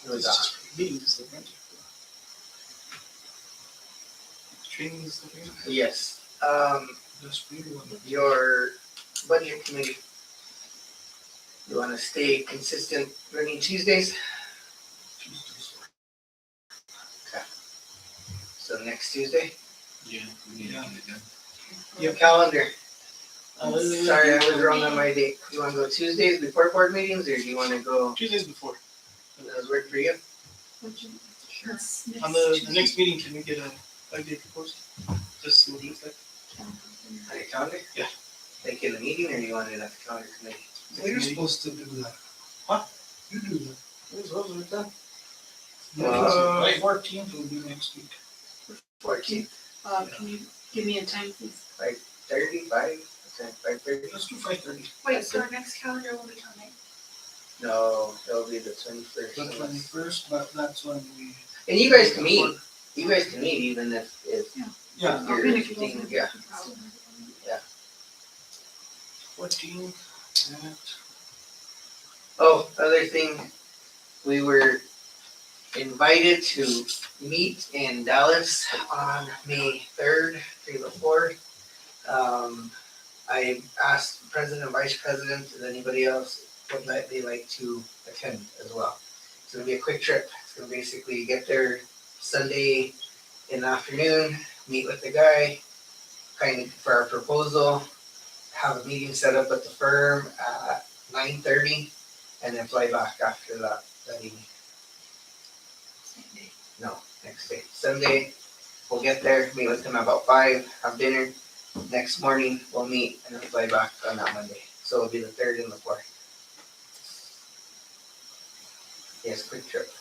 It's just meetings, the rent. Trainings, the rent. Yes, Just really want to- your budget committee. You wanna stay consistent running Tuesdays? So next Tuesday? Yeah, we need to get it done. Your calendar. Sorry, I was wrong on my date. You wanna go Tuesdays before board meetings, or do you wanna go, Tuesdays before. does that work for you? On the next meeting, can we get a 5-day proposal? Just see what it looks like. On your calendar? Yeah. Like in the meeting, or you want it at the calendar committee? Well, you're supposed to do that. What? You do that. Those are done. Right. 14th will be next week. 14th, Can you give me a time, please? 5:30, 5:30? Let's do 5:30. Wait, so our next calendar will be coming. No, it'll be the 21st. The 21st, but that's when we. And you guys can meet, even if Yeah, your Even if you thing, don't. yeah. 14th at. Oh, other thing, we were invited to meet in Dallas on May 3rd through the 4th. I asked President and Vice President and anybody else would they like to attend as well. It's gonna be a quick trip. It's gonna basically get there Sunday in the afternoon, meet with the guy, kind of for our proposal, have a meeting set up at the firm at 9:30, and then fly back after that evening. No, next day. Sunday, we'll get there, meet with him about 5, have dinner. Next morning, we'll meet and then fly back on that Monday. So it'll be the 3rd and the 4th. Yes, quick trip.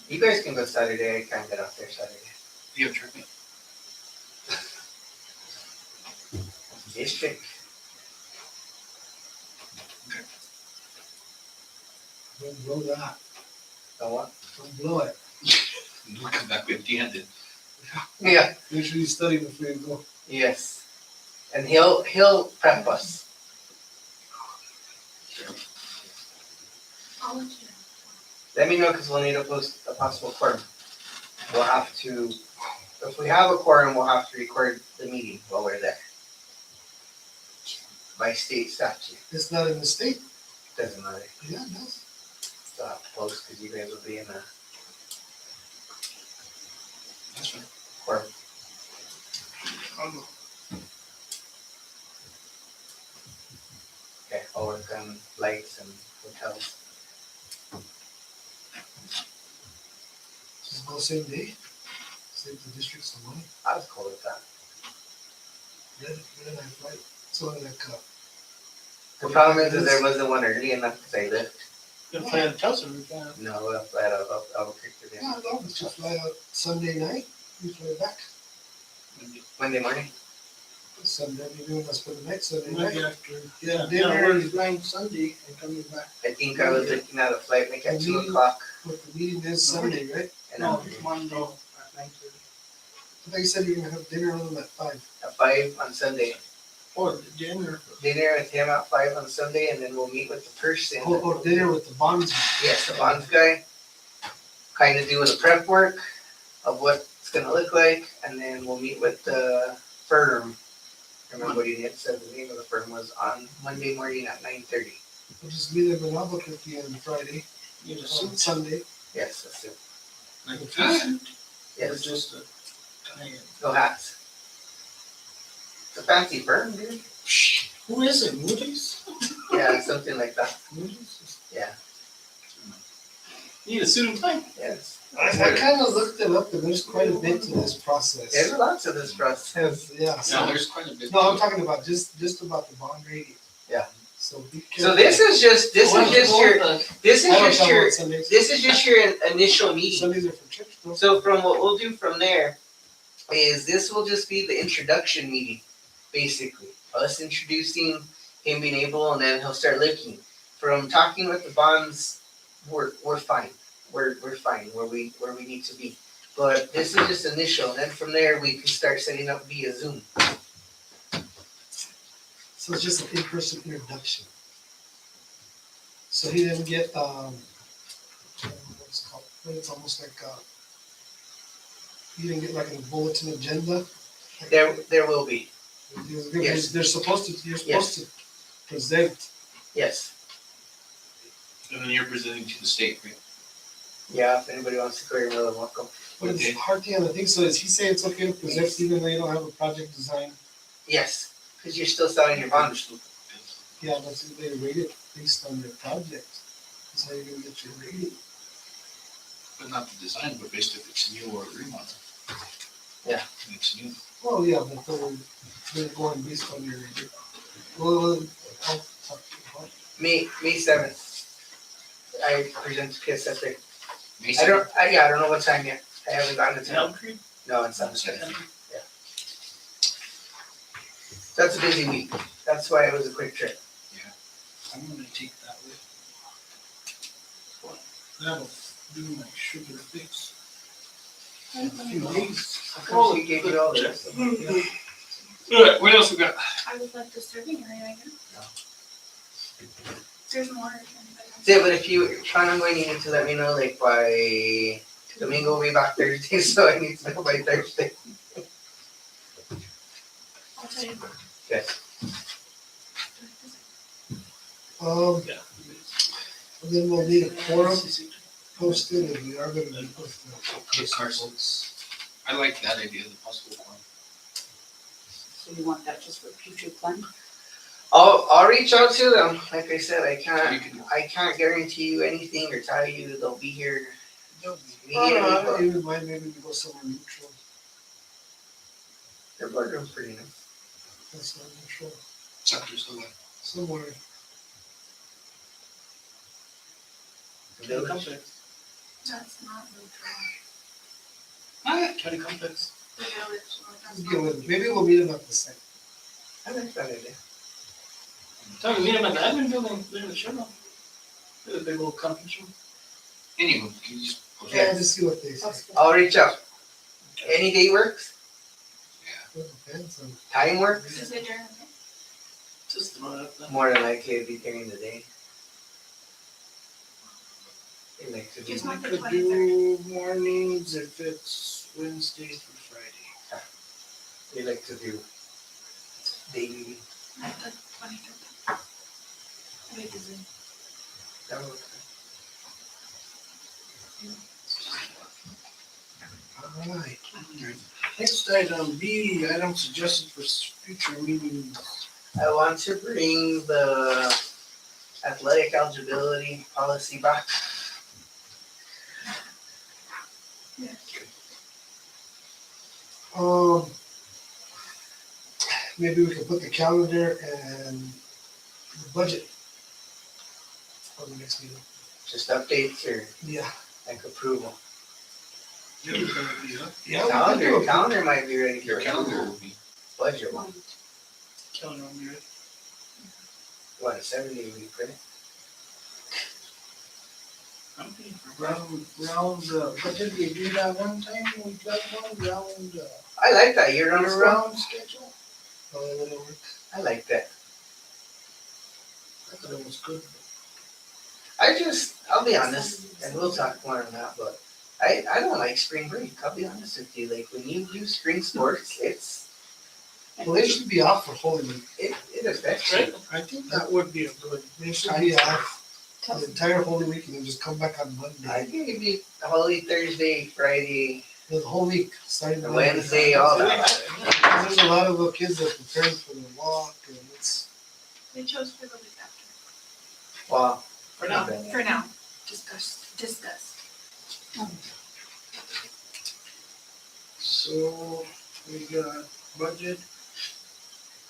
You guys can go Saturday, I can't get out there Saturday. You have a trip. District. Don't blow that. So what? Don't blow it. Don't come back empty-handed. Yeah, Make sure you study before you go. yes. And he'll prep us. I'll let you know. Let me know, cause we'll need to post a possible quorum. We'll have to, if we have a quorum, we'll have to record the meeting while we're there. By state statute, It's not in the state. doesn't matter, Yeah, it does. still have to post, cause you guys will be in a That's right. quorum. I'll go. Okay, I'll work on lights and hotels. Just go same day. Save the district some money. I was cool with that. Red eye flight. So like, The problem is there wasn't one early enough, cause I lived. Gonna fly out of Tulsa, we can. No, we'll fly out of Albuquerque today. yeah, no, but you fly out Sunday night, you fly back. Monday morning. Sunday, you doing us for the next Sunday Maybe night. after. Yeah, Yeah, dinner we're flying Sunday and coming back. I think I was looking at a flight like at 2 Meeting? o'clock. But the meeting is Sunday, right? And No, I'm it's Monday at 9:30. I thought you said you're gonna have dinner with them at 5. at 5 on Sunday. Or the dinner. Dinner with him at 5 on Sunday, and then we'll meet with the person. Oh, dinner with the bonds. Yes, the bonds guy. Kind of do the prep work of what it's gonna look like, and then we'll meet with the firm Remember what you said the name of the firm was on Monday morning at 9:30. We'll just be there, but I'll book at the end of Friday, You on just, Sunday. Yes, that's it. like a suit, or Yes, just a tie-in? no hats. It's a fancy firm, dude. Shh, who is it, Moody's? Yeah, something like that. Moody's? Yeah, Need a suit and tie? yes. I kind of looked it up, and there's quite a bit to this process. There's a lot to this process. Yeah, No, so, there's quite a bit. no, I'm talking about just about the bond rating. Yeah. So be careful. So this is just your, I don't travel on Sundays. this is just your initial meeting. Sundays are for church, though. So from what we'll do from there is this will just be the introduction meeting, basically. Us introducing him being able, and then he'll start looking. From talking with the bonds, we're fine. We're fine where we need to be. But this is just initial, and then from there we can start setting up via Zoom. So it's just an in-person introduction. So he didn't get, what's it called, it's almost like, he didn't get like a bulletin agenda? There will be. Yes. They're supposed to, you're supposed to present. Yes. And then you're presenting to the state, right? Yeah, if anybody wants to query, you're welcome. But it's hard to, I think so, is he saying it's okay to present even though you don't have a project design? Yes, because you're still selling your bonds. Yeah, but they rate it based on their project. That's how you're gonna get your rating. But not the design, but based if it's new or remodel. Yeah. And it's new. Well, yeah, but they're going based on your rating. Well, I'll talk to you about it. May 7th. I present to Questa. I Mason? don't know what time yet. I haven't gotten it Elm to Creek? No, it's not. Yeah. That's a busy week. That's why it was a quick trip. I'm gonna take that with. That'll do my sugar fix. A few days. Oh, he gave you all this. Alright, what else we got? I would like the serving area, I guess. There's more. Yeah, but if you plan on going, you need to let me know like by Domingo will be back Thursday, so I need to know by Thursday. I'll tell you. Yes. Yeah. And then we'll need a quorum posted, and we are gonna be posted. Chris Carson's. I like that idea, the possible one. So you want that just for future plan? I'll reach out to them. Like I said, You can- I can't guarantee you anything or tell you they'll be here immediately, but Even mind maybe we go somewhere neutral, their boardroom's pretty nice. that's not neutral, Chapters the one. somewhere. County complex. That's not neutral. County complex. The village, that's Let's get with it. Maybe we'll meet them at the site. I like that idea. Tell me, meet him at the admin building, they're in the showroom. The big old conference room. Anyway, can you just post Yeah, that? just see what they say. I'll reach out. Any day works. It depends on. Time works. Is it during the day? Just throw it up there. More than likely it'd be during the day. They like to do. Just I not the could 23rd. do mornings if it's Wednesday through Friday. They like to do daily. Not the 23rd. I need to Zoom. That works. Alright. Next item B, item suggested for future meetings. I want to bring the athletic eligibility policy back. Maybe we can put the calendar and the budget on the next meeting. Just updates or Yeah. like approval. Yeah, we're gonna be up. Yeah, we can do it. Calendar might be ready Your for calendar will be. budget one. Calendar will be ready. What, a 7-day week, right? What did we do that one time? We got one round, I like that year round schedule. round schedule? Oh, that'll work. I like that. I thought it was good. I'll be honest, and we'll talk more on that, but I don't like spring break. I'll be honest with you. Like when you do spring sports, Well, they should be off for Holy Week. It affects Right? you. I think that would be a good. They should be off the entire Holy Week and then just come back on I Monday. think it'd be Holy Thursday, Friday, The whole week, starting Monday. Wednesday, all that. There's a lot of kids that are preparing for the walk and it's, They chose for the week after. Wow. For now. For now. Discuss. so we got budget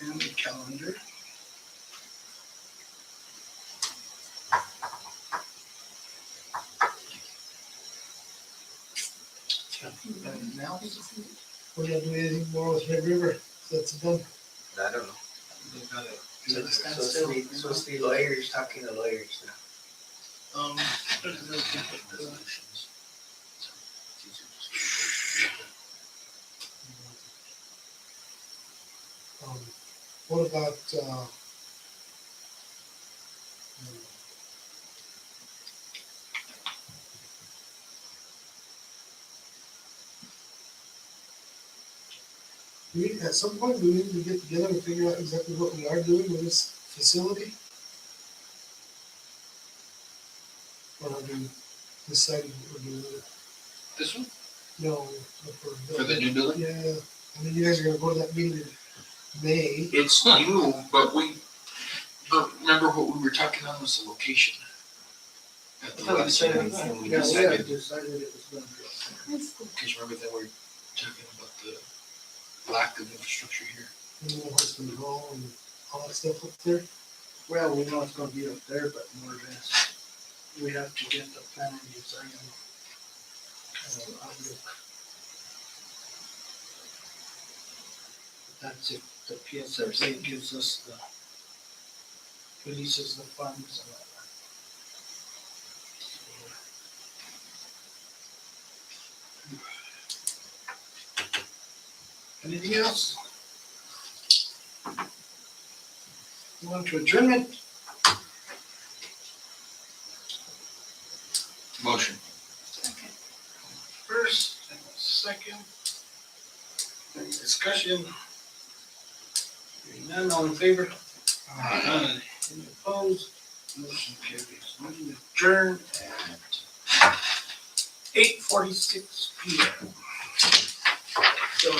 and the calendar. And now, we're gonna do anything more with Red River, that's done. I don't know. They gotta So do it's the supposed to be lawyers talking to lawyers now. What about, at some point, we need to get together and figure out exactly what we are doing with this facility? Or have we decided what we're doing with it? This one, No, for the new building? Yeah, I mean, you guys are gonna go to that meeting in May. It's new, but remember what we were talking on was the location. At the last meeting, and we decided, Decided it was gonna be. because remember that we were talking about the lack of infrastructure here. And then Hudson Hall and all that stuff up there. Well, we know it's gonna be up there, but more or less, we have to get the plan and design. Outlook. That's it, the PSRC gives us releases the funds and all that. Anything else? You want to adjournment? Motion. First and second. Any discussion? Hearing none, all in favor? Aye. Any opposed? Motion carries. Meeting adjourned at 8:46 PM. So.